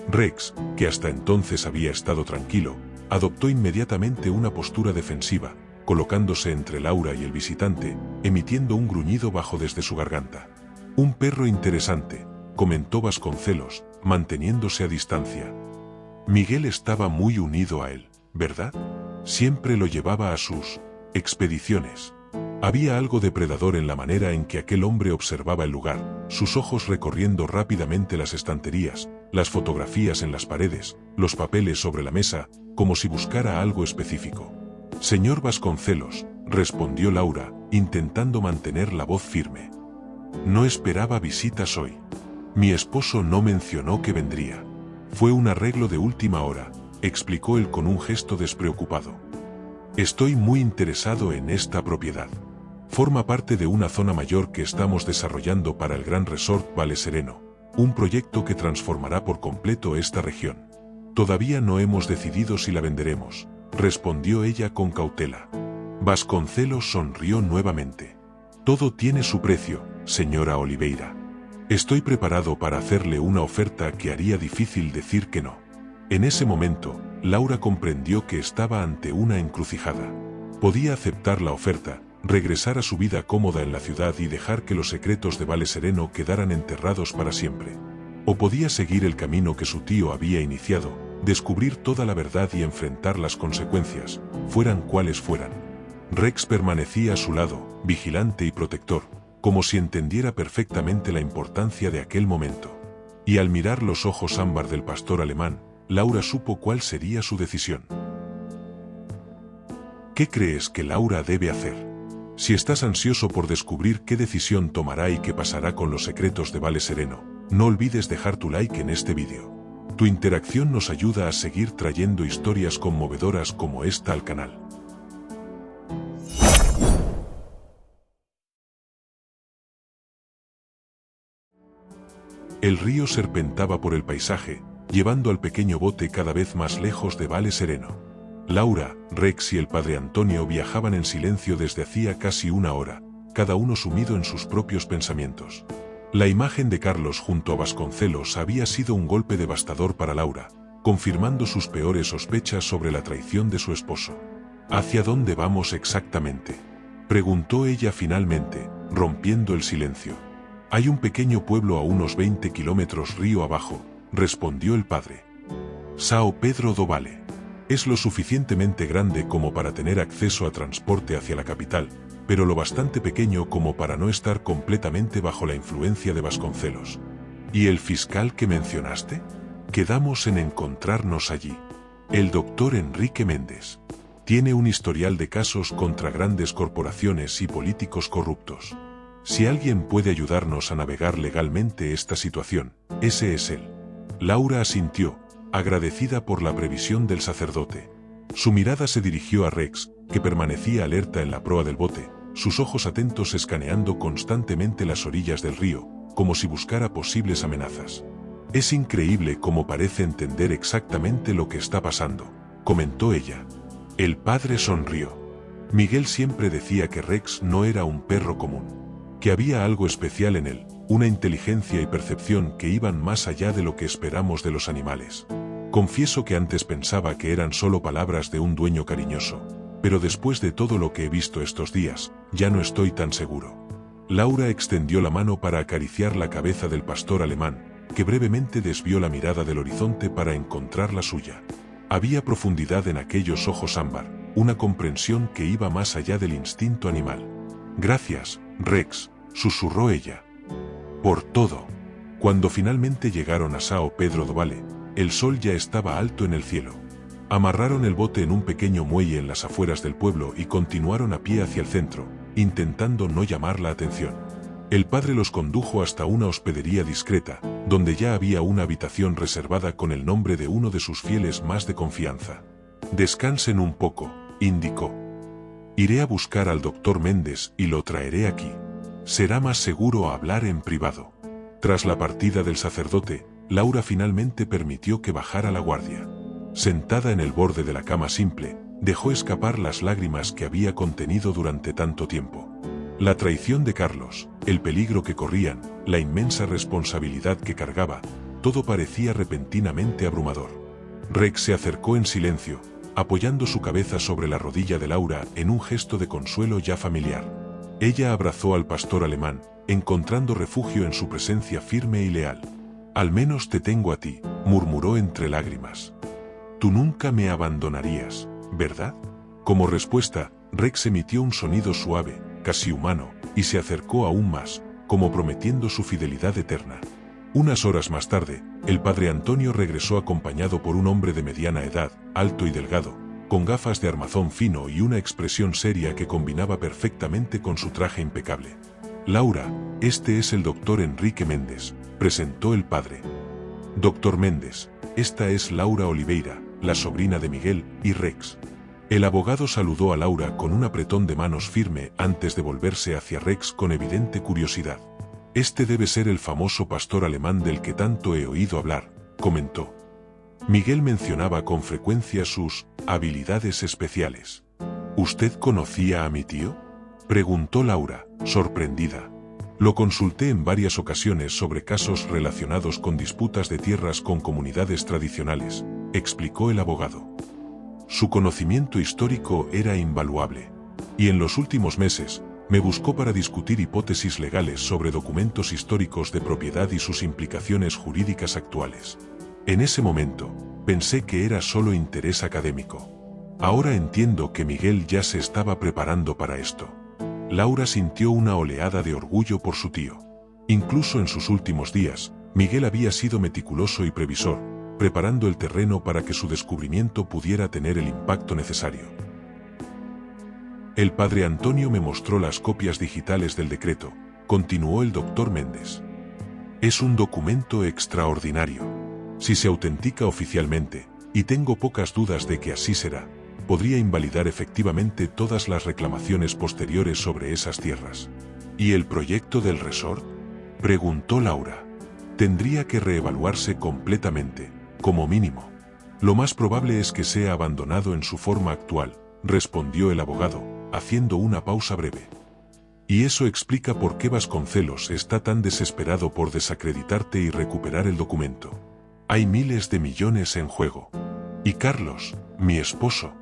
Rex, que hasta entonces había estado tranquilo, adoptó inmediatamente una postura defensiva, colocándose entre Laura y el visitante, emitiendo un gruñido bajo desde su garganta. «Un perro interesante», comentó Vasconcelos, manteniéndose a distancia. Miguel estaba muy unido a él, ¿verdad? Siempre lo llevaba a sus expediciones. Había algo depredador en la manera en que aquel hombre observaba el lugar, sus ojos recorriendo rápidamente las estanterías, las fotografías en las paredes, los papeles sobre la mesa, como si buscara algo específico. «Señor Vasconcelos», respondió Laura, intentando mantener la voz firme. «No esperaba visitas hoy. Mi esposo no mencionó que vendría. Fue un arreglo de última hora», explicó él con un gesto despreocupado. «Estoy muy interesado en esta propiedad. Forma parte de una zona mayor que estamos desarrollando para el Gran Resort Valle Sereno, un proyecto que transformará por completo esta región. Todavía no hemos decidido si la venderemos», respondió ella con cautela. Vasconcelos sonrió nuevamente. «Todo tiene su precio, señora Oliveira. Estoy preparado para hacerle una oferta que haría difícil decir que no». En ese momento, Laura comprendió que estaba ante una encrucijada. Podía aceptar la oferta, regresar a su vida cómoda en la ciudad y dejar que los secretos de Valle Sereno quedaran enterrados para siempre. O podía seguir el camino que su tío había iniciado, descubrir toda la verdad y enfrentar las consecuencias, fueran cuales fueran. Rex permanecía a su lado, vigilante y protector, como si entendiera perfectamente la importancia de aquel momento. Y al mirar los ojos ámbar del pastor alemán, Laura supo cuál sería su decisión. ¿Qué crees que Laura debe hacer? Si estás ansioso por descubrir qué decisión tomará y qué pasará con los secretos de Valle Sereno, no olvides dejar tu like en este vídeo. Tu interacción nos ayuda a seguir trayendo historias conmovedoras como esta al canal. El río serpentaba por el paisaje, llevando al pequeño bote cada vez más lejos de Valle Sereno. Laura, Rex y el padre Antonio viajaban en silencio desde hacía casi una hora, cada uno sumido en sus propios pensamientos. La imagen de Carlos junto a Vasconcelos había sido un golpe devastador para Laura, confirmando sus peores sospechas sobre la traición de su esposo. ¿Hacia dónde vamos exactamente?, preguntó ella finalmente, rompiendo el silencio. «Hay un pequeño pueblo a unos 20 kilómetros río abajo», respondió el padre. «São Pedro do Vale. Es lo suficientemente grande como para tener acceso a transporte hacia la capital, pero lo bastante pequeño como para no estar completamente bajo la influencia de Vasconcelos. ¿Y el fiscal que mencionaste? Quedamos en encontrarnos allí. El doctor Enrique Méndez. Tiene un historial de casos contra grandes corporaciones y políticos corruptos. Si alguien puede ayudarnos a navegar legalmente esta situación, ese es él». Laura asintió, agradecida por la previsión del sacerdote. Su mirada se dirigió a Rex, que permanecía alerta en la proa del bote, sus ojos atentos escaneando constantemente las orillas del río, como si buscara posibles amenazas. «Es increíble cómo parece entender exactamente lo que está pasando», comentó ella. El padre sonrió. Miguel siempre decía que Rex no era un perro común, que había algo especial en él, una inteligencia y percepción que iban más allá de lo que esperamos de los animales. Confieso que antes pensaba que eran solo palabras de un dueño cariñoso, pero después de todo lo que he visto estos días, ya no estoy tan seguro. Laura extendió la mano para acariciar la cabeza del pastor alemán, que brevemente desvió la mirada del horizonte para encontrar la suya. Había profundidad en aquellos ojos ámbar, una comprensión que iba más allá del instinto animal. «Gracias, Rex», susurró ella. «Por todo». Cuando finalmente llegaron a São Pedro do Vale, el sol ya estaba alto en el cielo. Amarraron el bote en un pequeño muelle en las afueras del pueblo y continuaron a pie hacia el centro, intentando no llamar la atención. El padre los condujo hasta una hospedería discreta, donde ya había una habitación reservada con el nombre de uno de sus fieles más de confianza. «Descansen un poco», indicó. «Iré a buscar al doctor Méndez y lo traeré aquí. Será más seguro hablar en privado». Tras la partida del sacerdote, Laura finalmente permitió que bajara la guardia. Sentada en el borde de la cama simple, dejó escapar las lágrimas que había contenido durante tanto tiempo. La traición de Carlos, el peligro que corrían, la inmensa responsabilidad que cargaba, Todo parecía repentinamente abrumador. Rex se acercó en silencio, apoyando su cabeza sobre la rodilla de Laura en un gesto de consuelo ya familiar. Ella abrazó al pastor alemán, encontrando refugio en su presencia firme y leal. «Al menos te tengo a ti», murmuró entre lágrimas. «Tú nunca me abandonarías, ¿verdad?». Como respuesta, Rex emitió un sonido suave, casi humano, y se acercó aún más, como prometiendo su fidelidad eterna. Unas horas más tarde, el padre Antonio regresó acompañado por un hombre de mediana edad, alto y delgado, con gafas de armazón fino y una expresión seria que combinaba perfectamente con su traje impecable. «Laura, este es el doctor Enrique Méndez», presentó el padre. «Doctor Méndez, esta es Laura Oliveira, la sobrina de Miguel y Rex». El abogado saludó a Laura con un apretón de manos firme antes de volverse hacia Rex con evidente curiosidad. «Este debe ser el famoso pastor alemán del que tanto he oído hablar», comentó. Miguel mencionaba con frecuencia sus habilidades especiales. «¿Usted conocía a mi tío?», preguntó Laura, sorprendida. «Lo consulté en varias ocasiones sobre casos relacionados con disputas de tierras con comunidades tradicionales», explicó el abogado. «Su conocimiento histórico era invaluable. Y en los últimos meses, me buscó para discutir hipótesis legales sobre documentos históricos de propiedad y sus implicaciones jurídicas actuales. En ese momento, pensé que era solo interés académico. Ahora entiendo que Miguel ya se estaba preparando para esto». Laura sintió una oleada de orgullo por su tío. Incluso en sus últimos días, Miguel había sido meticuloso y previsor, preparando el terreno para que su descubrimiento pudiera tener el impacto necesario. «El padre Antonio me mostró las copias digitales del decreto», continuó el doctor Méndez. «Es un documento extraordinario. Si se autentica oficialmente, y tengo pocas dudas de que así será, podría invalidar efectivamente todas las reclamaciones posteriores sobre esas tierras». «¿Y el proyecto del resort?», preguntó Laura. «Tendría que reevaluarse completamente, como mínimo. Lo más probable es que sea abandonado en su forma actual», respondió el abogado, haciendo una pausa breve. «Y eso explica por qué Vasconcelos está tan desesperado por desacreditarte y recuperar el documento. Hay miles de millones en juego. Y Carlos, mi esposo,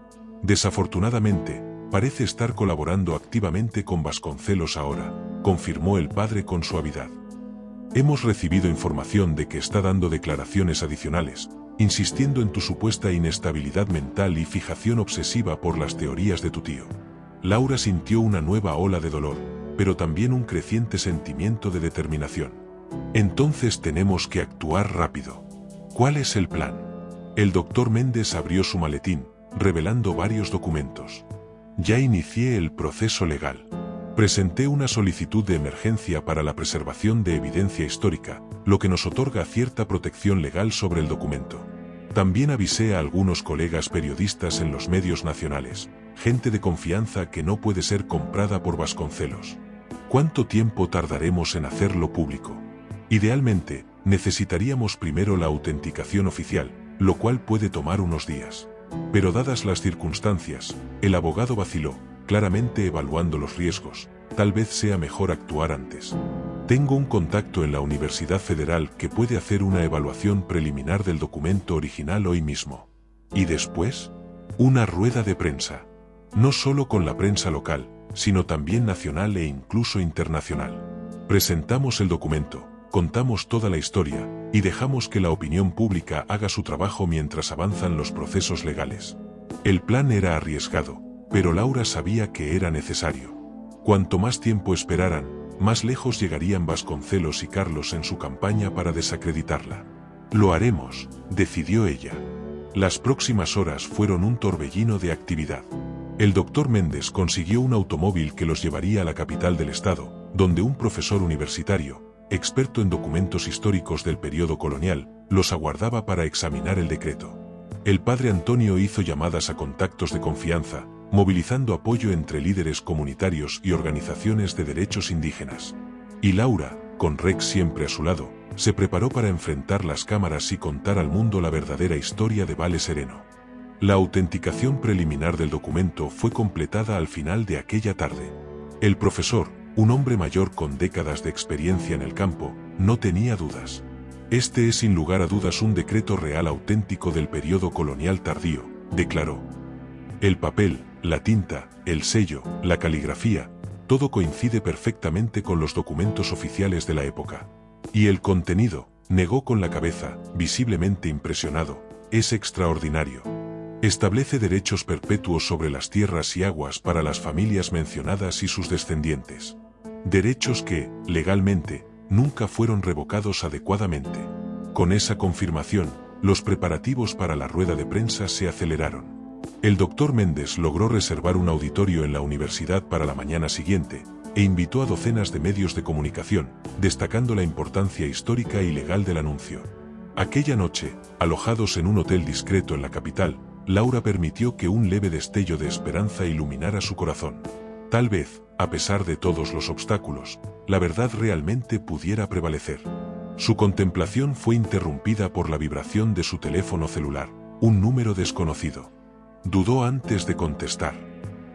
desafortunadamente, parece estar colaborando activamente con Vasconcelos ahora», confirmó el padre con suavidad. «Hemos recibido información de que está dando declaraciones adicionales, insistiendo en tu supuesta inestabilidad mental y fijación obsesiva por las teorías de tu tío». Laura sintió una nueva ola de dolor, pero también un creciente sentimiento de determinación. «Entonces tenemos que actuar rápido. ¿Cuál es el plan?». El doctor Méndez abrió su maletín, revelando varios documentos. «Ya inicié el proceso legal. Presenté una solicitud de emergencia para la preservación de evidencia histórica, lo que nos otorga cierta protección legal sobre el documento. También avisé a algunos colegas periodistas en los medios nacionales, gente de confianza que no puede ser comprada por Vasconcelos. ¿Cuánto tiempo tardaremos en hacerlo público? Idealmente, necesitaríamos primero la autenticación oficial, lo cual puede tomar unos días. Pero dadas las circunstancias», el abogado vaciló, claramente evaluando los riesgos, «tal vez sea mejor actuar antes. Tengo un contacto en la Universidad Federal que puede hacer una evaluación preliminar del documento original hoy mismo. Y después, una rueda de prensa. No solo con la prensa local, sino también nacional e incluso internacional. Presentamos el documento, contamos toda la historia, y dejamos que la opinión pública haga su trabajo mientras avanzan los procesos legales». El plan era arriesgado, pero Laura sabía que era necesario. Cuanto más tiempo esperaran, más lejos llegarían Vasconcelos y Carlos en su campaña para desacreditarla. «Lo haremos», decidió ella. Las próximas horas fueron un torbellino de actividad. El doctor Méndez consiguió un automóvil que los llevaría a la capital del estado, donde un profesor universitario, experto en documentos históricos del periodo colonial, los aguardaba para examinar el decreto. El padre Antonio hizo llamadas a contactos de confianza, movilizando apoyo entre líderes comunitarios y organizaciones de derechos indígenas. Y Laura, con Rex siempre a su lado, se preparó para enfrentar las cámaras y contar al mundo la verdadera historia de Vale Sereno. La autenticación preliminar del documento fue completada al final de aquella tarde. El profesor, un hombre mayor con décadas de experiencia en el campo, no tenía dudas. Este es sin lugar a dudas un decreto real auténtico del periodo colonial tardío, declaró. El papel, la tinta, el sello, la caligrafía, todo coincide perfectamente con los documentos oficiales de la época. Y el contenido, negó con la cabeza, visiblemente impresionado, es extraordinario. Establece derechos perpetuos sobre las tierras y aguas para las familias mencionadas y sus descendientes. Derechos que, legalmente, nunca fueron revocados adecuadamente. Con esa confirmación, los preparativos para la rueda de prensa se aceleraron. El doctor Méndez logró reservar un auditorio en la universidad para la mañana siguiente, e invitó a docenas de medios de comunicación, destacando la importancia histórica y legal del anuncio. Aquella noche, alojados en un hotel discreto en la capital, Laura permitió que un leve destello de esperanza iluminara su corazón. Tal vez, a pesar de todos los obstáculos, la verdad realmente pudiera prevalecer. Su contemplación fue interrumpida por la vibración de su teléfono celular, un número desconocido. Dudó antes de contestar.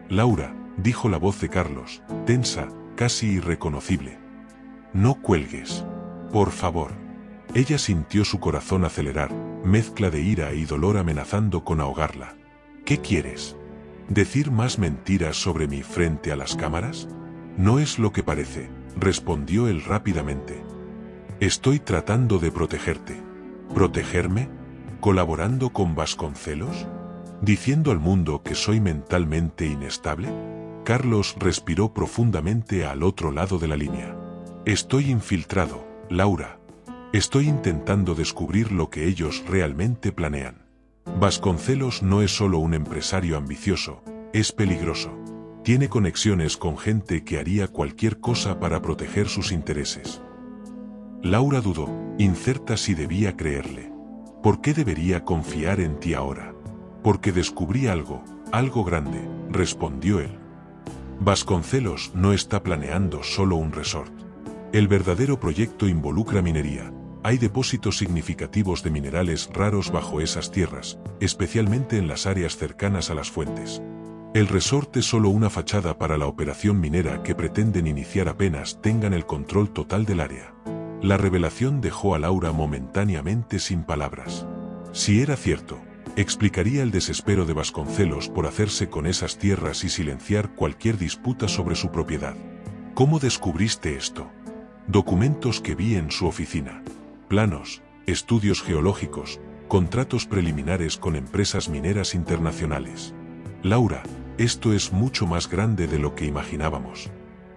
Laura, dijo la voz de Carlos, tensa, casi irreconocible. No cuelgues. Por favor. Ella sintió su corazón acelerar, mezcla de ira y dolor amenazando con ahogarla. ¿Qué quieres? ¿Decir más mentiras sobre mí frente a las cámaras? No es lo que parece, respondió él rápidamente. Estoy tratando de protegerte. ¿Protegerme? ¿Colaborando con Vasconcelos? ¿Diciendo al mundo que soy mentalmente inestable? Carlos respiró profundamente al otro lado de la línea. Estoy infiltrado, Laura. Estoy intentando descubrir lo que ellos realmente planean. Vasconcelos no es solo un empresario ambicioso, es peligroso. Tiene conexiones con gente que haría cualquier cosa para proteger sus intereses. Laura dudó, incerta si debía creerle. ¿Por qué debería confiar en ti ahora? Porque descubrí algo grande, respondió él. Vasconcelos no está planeando solo un resort. El verdadero proyecto involucra minería. Hay depósitos significativos de minerales raros bajo esas tierras, especialmente en las áreas cercanas a las fuentes. El resort es solo una fachada para la operación minera que pretenden iniciar apenas tengan el control total del área. La revelación dejó a Laura momentáneamente sin palabras. Si era cierto, explicaría el desespero de Vasconcelos por hacerse con esas tierras y silenciar cualquier disputa sobre su propiedad. ¿Cómo descubriste esto? Documentos que vi en su oficina. Planos, estudios geológicos, contratos preliminares con empresas mineras internacionales. Laura, esto es mucho más grande de lo que imaginábamos.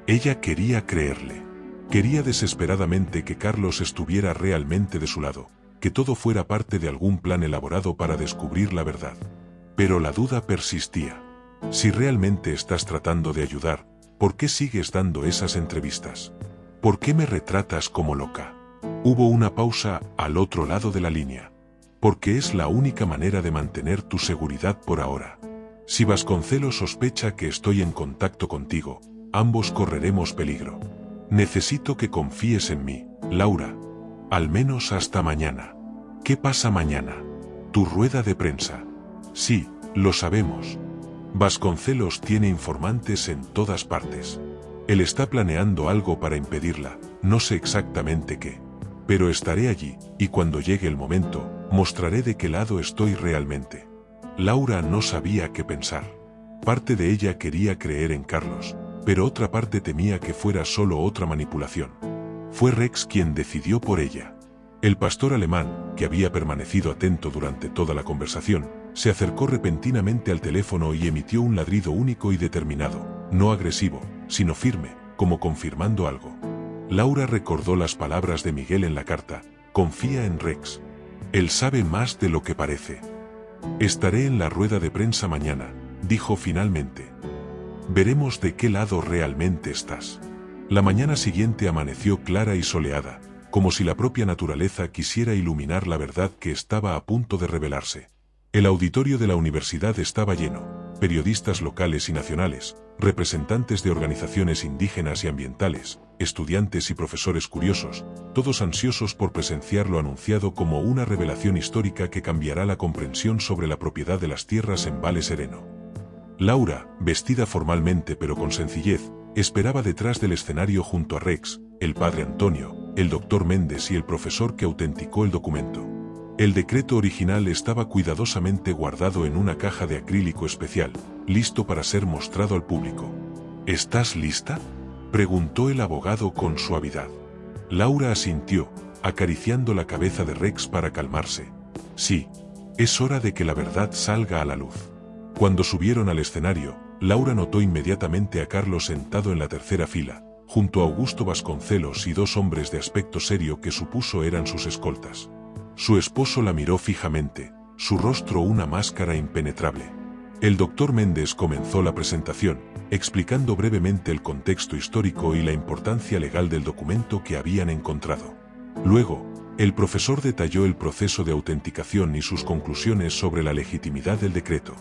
Ella quería creerle. Quería desesperadamente que Carlos estuviera realmente de su lado, que todo fuera parte de algún plan elaborado para descubrir la verdad. Pero la duda persistía. Si realmente estás tratando de ayudar, ¿por qué sigues dando esas entrevistas? ¿Por qué me retratas como loca? Hubo una pausa al otro lado de la línea. Porque es la única manera de mantener tu seguridad por ahora. Si Vasconcelos sospecha que estoy en contacto contigo, ambos correremos peligro. Necesito que confíes en mí, Laura. Al menos hasta mañana. ¿Qué pasa mañana? Tu rueda de prensa. Sí, lo sabemos. Vasconcelos tiene informantes en todas partes. Él está planeando algo para impedirla, no sé exactamente qué. Pero estaré allí, y cuando llegue el momento, mostraré de qué lado estoy realmente. Laura no sabía qué pensar. Parte de ella quería creer en Carlos, pero otra parte temía que fuera solo otra manipulación. Fue Rex quien decidió por ella. El pastor alemán, que había permanecido atento durante toda la conversación, se acercó repentinamente al teléfono y emitió un ladrido único y determinado, no agresivo, sino firme, como confirmando algo. Laura recordó las palabras de Miguel en la carta: confía en Rex. Él sabe más de lo que parece. Estaré en la rueda de prensa mañana, dijo finalmente. Veremos de qué lado realmente estás. La mañana siguiente amaneció clara y soleada, como si la propia naturaleza quisiera iluminar la verdad que estaba a punto de revelarse. El auditorio de la universidad estaba lleno, periodistas locales y nacionales, representantes de organizaciones indígenas y ambientales, estudiantes y profesores curiosos, todos ansiosos por presenciar lo anunciado como una revelación histórica que cambiará la comprensión sobre la propiedad de las tierras en Vale Sereno. Laura, vestida formalmente pero con sencillez, esperaba detrás del escenario junto a Rex, el padre Antonio, el doctor Méndez y el profesor que autenticó el documento. El decreto original estaba cuidadosamente guardado en una caja de acrílico especial, listo para ser mostrado al público. ¿Estás lista?, preguntó el abogado con suavidad. Laura asintió, acariciando la cabeza de Rex para calmarse. Sí, es hora de que la verdad salga a la luz. Cuando subieron al escenario, Laura notó inmediatamente a Carlos sentado en la tercera fila, junto a Augusto Vasconcelos y dos hombres de aspecto serio que supuso eran sus escoltas. Su esposo la miró fijamente, su rostro una máscara impenetrable. El doctor Méndez comenzó la presentación, explicando brevemente el contexto histórico y la importancia legal del documento que habían encontrado. Luego, el profesor detalló el proceso de autenticación y sus conclusiones sobre la legitimidad del decreto.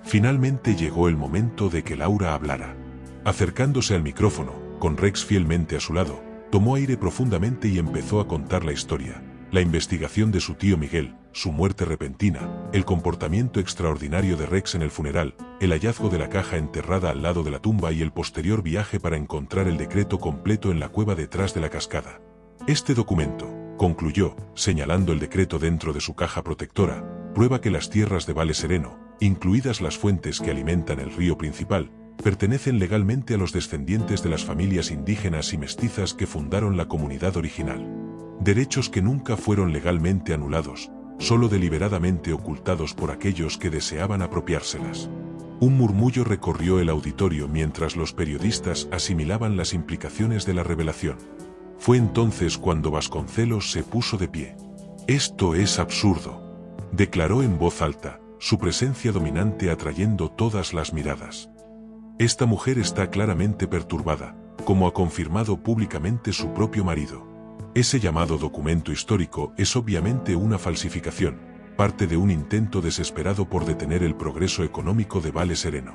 Finalmente llegó el momento de que Laura hablara. Acercándose al micrófono, con Rex fielmente a su lado, tomó aire profundamente y empezó a contar la historia. La investigación de su tío Miguel, su muerte repentina, el comportamiento extraordinario de Rex en el funeral, el hallazgo de la caja enterrada al lado de la tumba y el posterior viaje para encontrar el decreto completo en la cueva detrás de la cascada. Este documento, concluyó, señalando el decreto dentro de su caja protectora, prueba que las tierras de Vale Sereno, incluidas las fuentes que alimentan el río principal, pertenecen legalmente a los descendientes de las familias indígenas y mestizas que fundaron la comunidad original. Derechos que nunca fueron legalmente anulados, solo deliberadamente ocultados por aquellos que deseaban apropiárselas. Un murmullo recorrió el auditorio mientras los periodistas asimilaban las implicaciones de la revelación. Fue entonces cuando Vasconcelos se puso de pie. «Esto es absurdo», declaró en voz alta, su presencia dominante atrayendo todas las miradas. «Esta mujer está claramente perturbada, como ha confirmado públicamente su propio marido. Ese llamado documento histórico es obviamente una falsificación, parte de un intento desesperado por detener el progreso económico de Vale Sereno».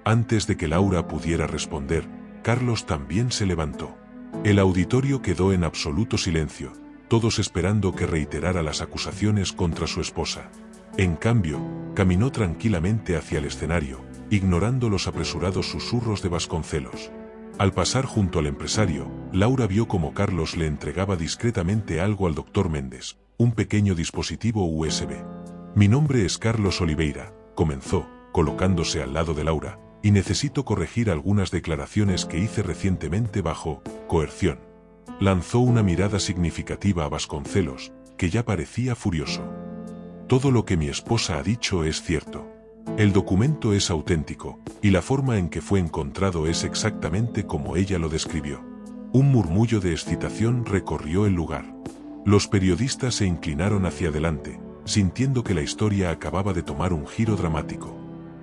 Antes de que Laura pudiera responder, Carlos también se levantó. El auditorio quedó en absoluto silencio, todos esperando que reiterara las acusaciones contra su esposa. En cambio, caminó tranquilamente hacia el escenario, ignorando los apresurados susurros de Vasconcelos. Al pasar junto al empresario, Laura vio cómo Carlos le entregaba discretamente algo al doctor Méndez, un pequeño dispositivo USB. «Mi nombre es Carlos Oliveira», comenzó, colocándose al lado de Laura, «y necesito corregir algunas declaraciones que hice recientemente bajo coerción». Lanzó una mirada significativa a Vasconcelos, que ya parecía furioso. «Todo lo que mi esposa ha dicho es cierto. El documento es auténtico, y la forma en que fue encontrado es exactamente como ella lo describió». Un murmullo de excitación recorrió el lugar. Los periodistas se inclinaron hacia adelante, sintiendo que la historia acababa de tomar un giro dramático.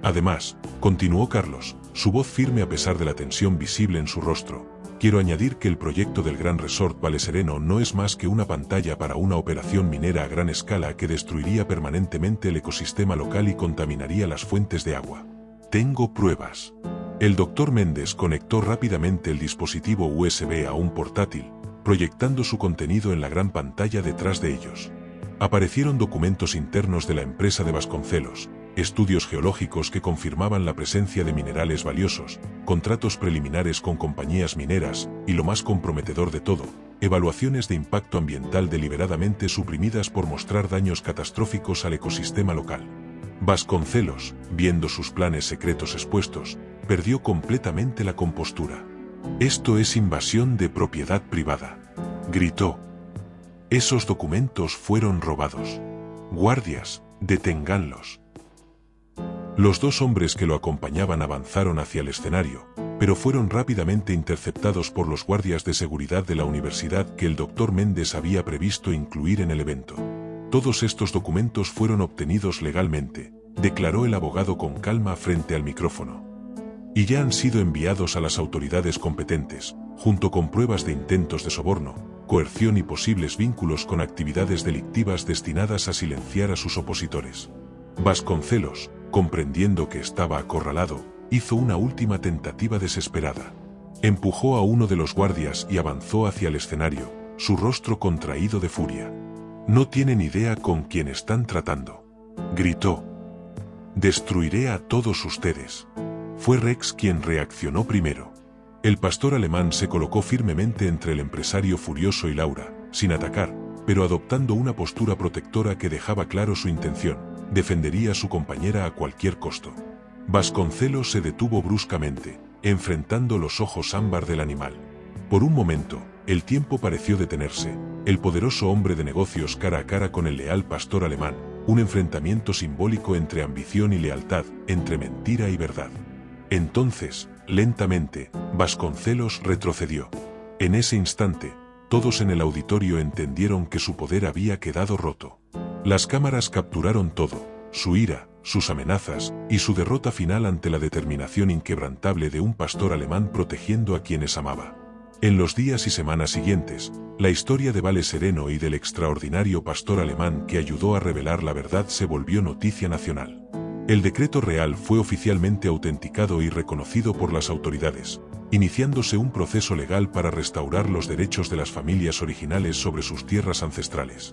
«Además», continuó Carlos, su voz firme a pesar de la tensión visible en su rostro, «quiero añadir que el proyecto del Gran Resort Vale Sereno no es más que una pantalla para una operación minera a gran escala que destruiría permanentemente el ecosistema local y contaminaría las fuentes de agua. Tengo pruebas». El doctor Méndez conectó rápidamente el dispositivo USB a un portátil, proyectando su contenido en la gran pantalla detrás de ellos. Aparecieron documentos internos de la empresa de Vasconcelos, estudios geológicos que confirmaban la presencia de minerales valiosos, contratos preliminares con compañías mineras, y lo más comprometedor de todo, evaluaciones de impacto ambiental deliberadamente suprimidas por mostrar daños catastróficos al ecosistema local. Vasconcelos, viendo sus planes secretos expuestos, perdió completamente la compostura. «Esto es invasión de propiedad privada», gritó. «Esos documentos fueron robados. Guardias, deténganlos». Los dos hombres que lo acompañaban avanzaron hacia el escenario, pero fueron rápidamente interceptados por los guardias de seguridad de la universidad que el doctor Méndez había previsto incluir en el evento. «Todos estos documentos fueron obtenidos legalmente», declaró el abogado con calma frente al micrófono. «Y ya han sido enviados a las autoridades competentes, junto con pruebas de intentos de soborno, coerción y posibles vínculos con actividades delictivas destinadas a silenciar a sus opositores». Vasconcelos, comprendiendo que estaba acorralado, hizo una última tentativa desesperada. Empujó a uno de los guardias y avanzó hacia el escenario, su rostro contraído de furia. «No tienen idea con quién están tratando», gritó. «Destruiré a todos ustedes». Fue Rex quien reaccionó primero. El pastor alemán se colocó firmemente entre el empresario furioso y Laura, sin atacar, pero adoptando una postura protectora que dejaba claro su intención: defendería a su compañera a cualquier costo. Vasconcelos se detuvo bruscamente, enfrentando los ojos ámbar del animal. Por un momento, el tiempo pareció detenerse, el poderoso hombre de negocios cara a cara con el leal pastor alemán, un enfrentamiento simbólico entre ambición y lealtad, entre mentira y verdad. Entonces, lentamente, Vasconcelos retrocedió. En ese instante, todos en el auditorio entendieron que su poder había quedado roto. Las cámaras capturaron todo: su ira, sus amenazas y su derrota final ante la determinación inquebrantable de un pastor alemán protegiendo a quienes amaba. En los días y semanas siguientes, la historia de Vale Sereno y del extraordinario pastor alemán que ayudó a revelar la verdad se volvió noticia nacional. El decreto real fue oficialmente autenticado y reconocido por las autoridades, iniciándose un proceso legal para restaurar los derechos de las familias originales sobre sus tierras ancestrales.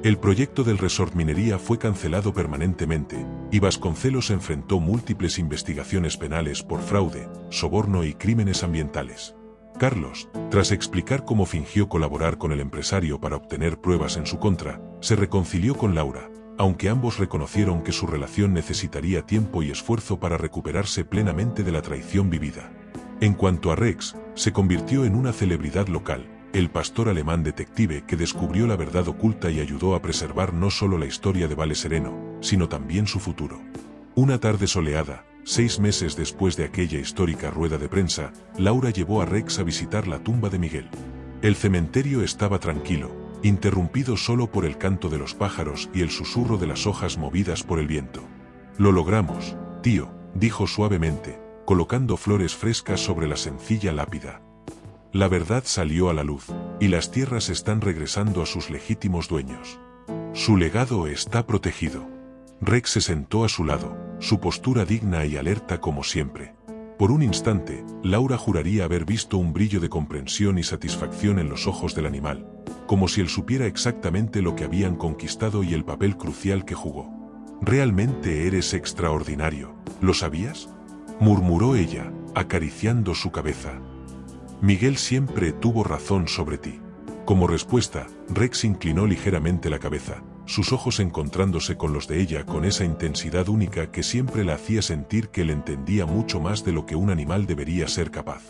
El proyecto del resort minería fue cancelado permanentemente, y Vasconcelos enfrentó múltiples investigaciones penales por fraude, soborno y crímenes ambientales. Carlos, tras explicar cómo fingió colaborar con el empresario para obtener pruebas en su contra, se reconcilió con Laura, aunque ambos reconocieron que su relación necesitaría tiempo y esfuerzo para recuperarse plenamente de la traición vivida. En cuanto a Rex, se convirtió en una celebridad local, el pastor alemán detective que descubrió la verdad oculta y ayudó a preservar no solo la historia de Vale Sereno, sino también su futuro. Una tarde soleada, 6 meses después de aquella histórica rueda de prensa, Laura llevó a Rex a visitar la tumba de Miguel. El cementerio estaba tranquilo, interrumpido solo por el canto de los pájaros y el susurro de las hojas movidas por el viento. «Lo logramos, tío», dijo suavemente, colocando flores frescas sobre la sencilla lápida. La verdad salió a la luz, y las tierras están regresando a sus legítimos dueños. Su legado está protegido. Rex se sentó a su lado, su postura digna y alerta como siempre. Por un instante, Laura juraría haber visto un brillo de comprensión y satisfacción en los ojos del animal, como si él supiera exactamente lo que habían conquistado y el papel crucial que jugó. «Realmente eres extraordinario, ¿lo sabías?», murmuró ella, acariciando su cabeza. «Miguel siempre tuvo razón sobre ti». Como respuesta, Rex inclinó ligeramente la cabeza, sus ojos encontrándose con los de ella con esa intensidad única que siempre la hacía sentir que él entendía mucho más de lo que un animal debería ser capaz.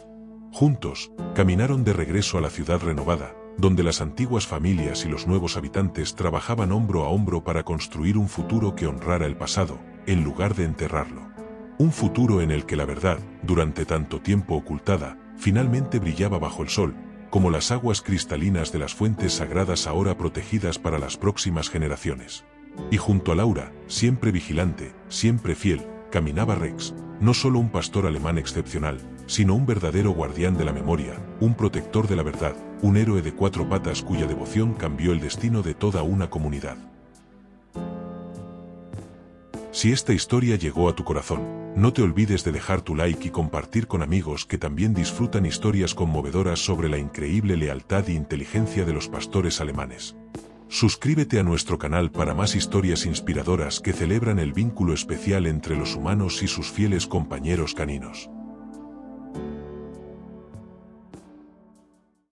Juntos, caminaron de regreso a la ciudad renovada, donde las antiguas familias y los nuevos habitantes trabajaban hombro a hombro para construir un futuro que honrara el pasado, en lugar de enterrarlo. Un futuro en el que la verdad, durante tanto tiempo ocultada, finalmente brillaba bajo el sol, como las aguas cristalinas de las fuentes sagradas ahora protegidas para las próximas generaciones. Y junto a Laura, siempre vigilante, siempre fiel, caminaba Rex, no solo un pastor alemán excepcional, sino un verdadero guardián de la memoria, un protector de la verdad, un héroe de 4 patas cuya devoción cambió el destino de toda una comunidad. Si esta historia llegó a tu corazón, no te olvides de dejar tu like y compartir con amigos que también disfrutan historias conmovedoras sobre la increíble lealtad e inteligencia de los pastores alemanes. Suscríbete a nuestro canal para más historias inspiradoras que celebran el vínculo especial entre los humanos y sus fieles compañeros caninos.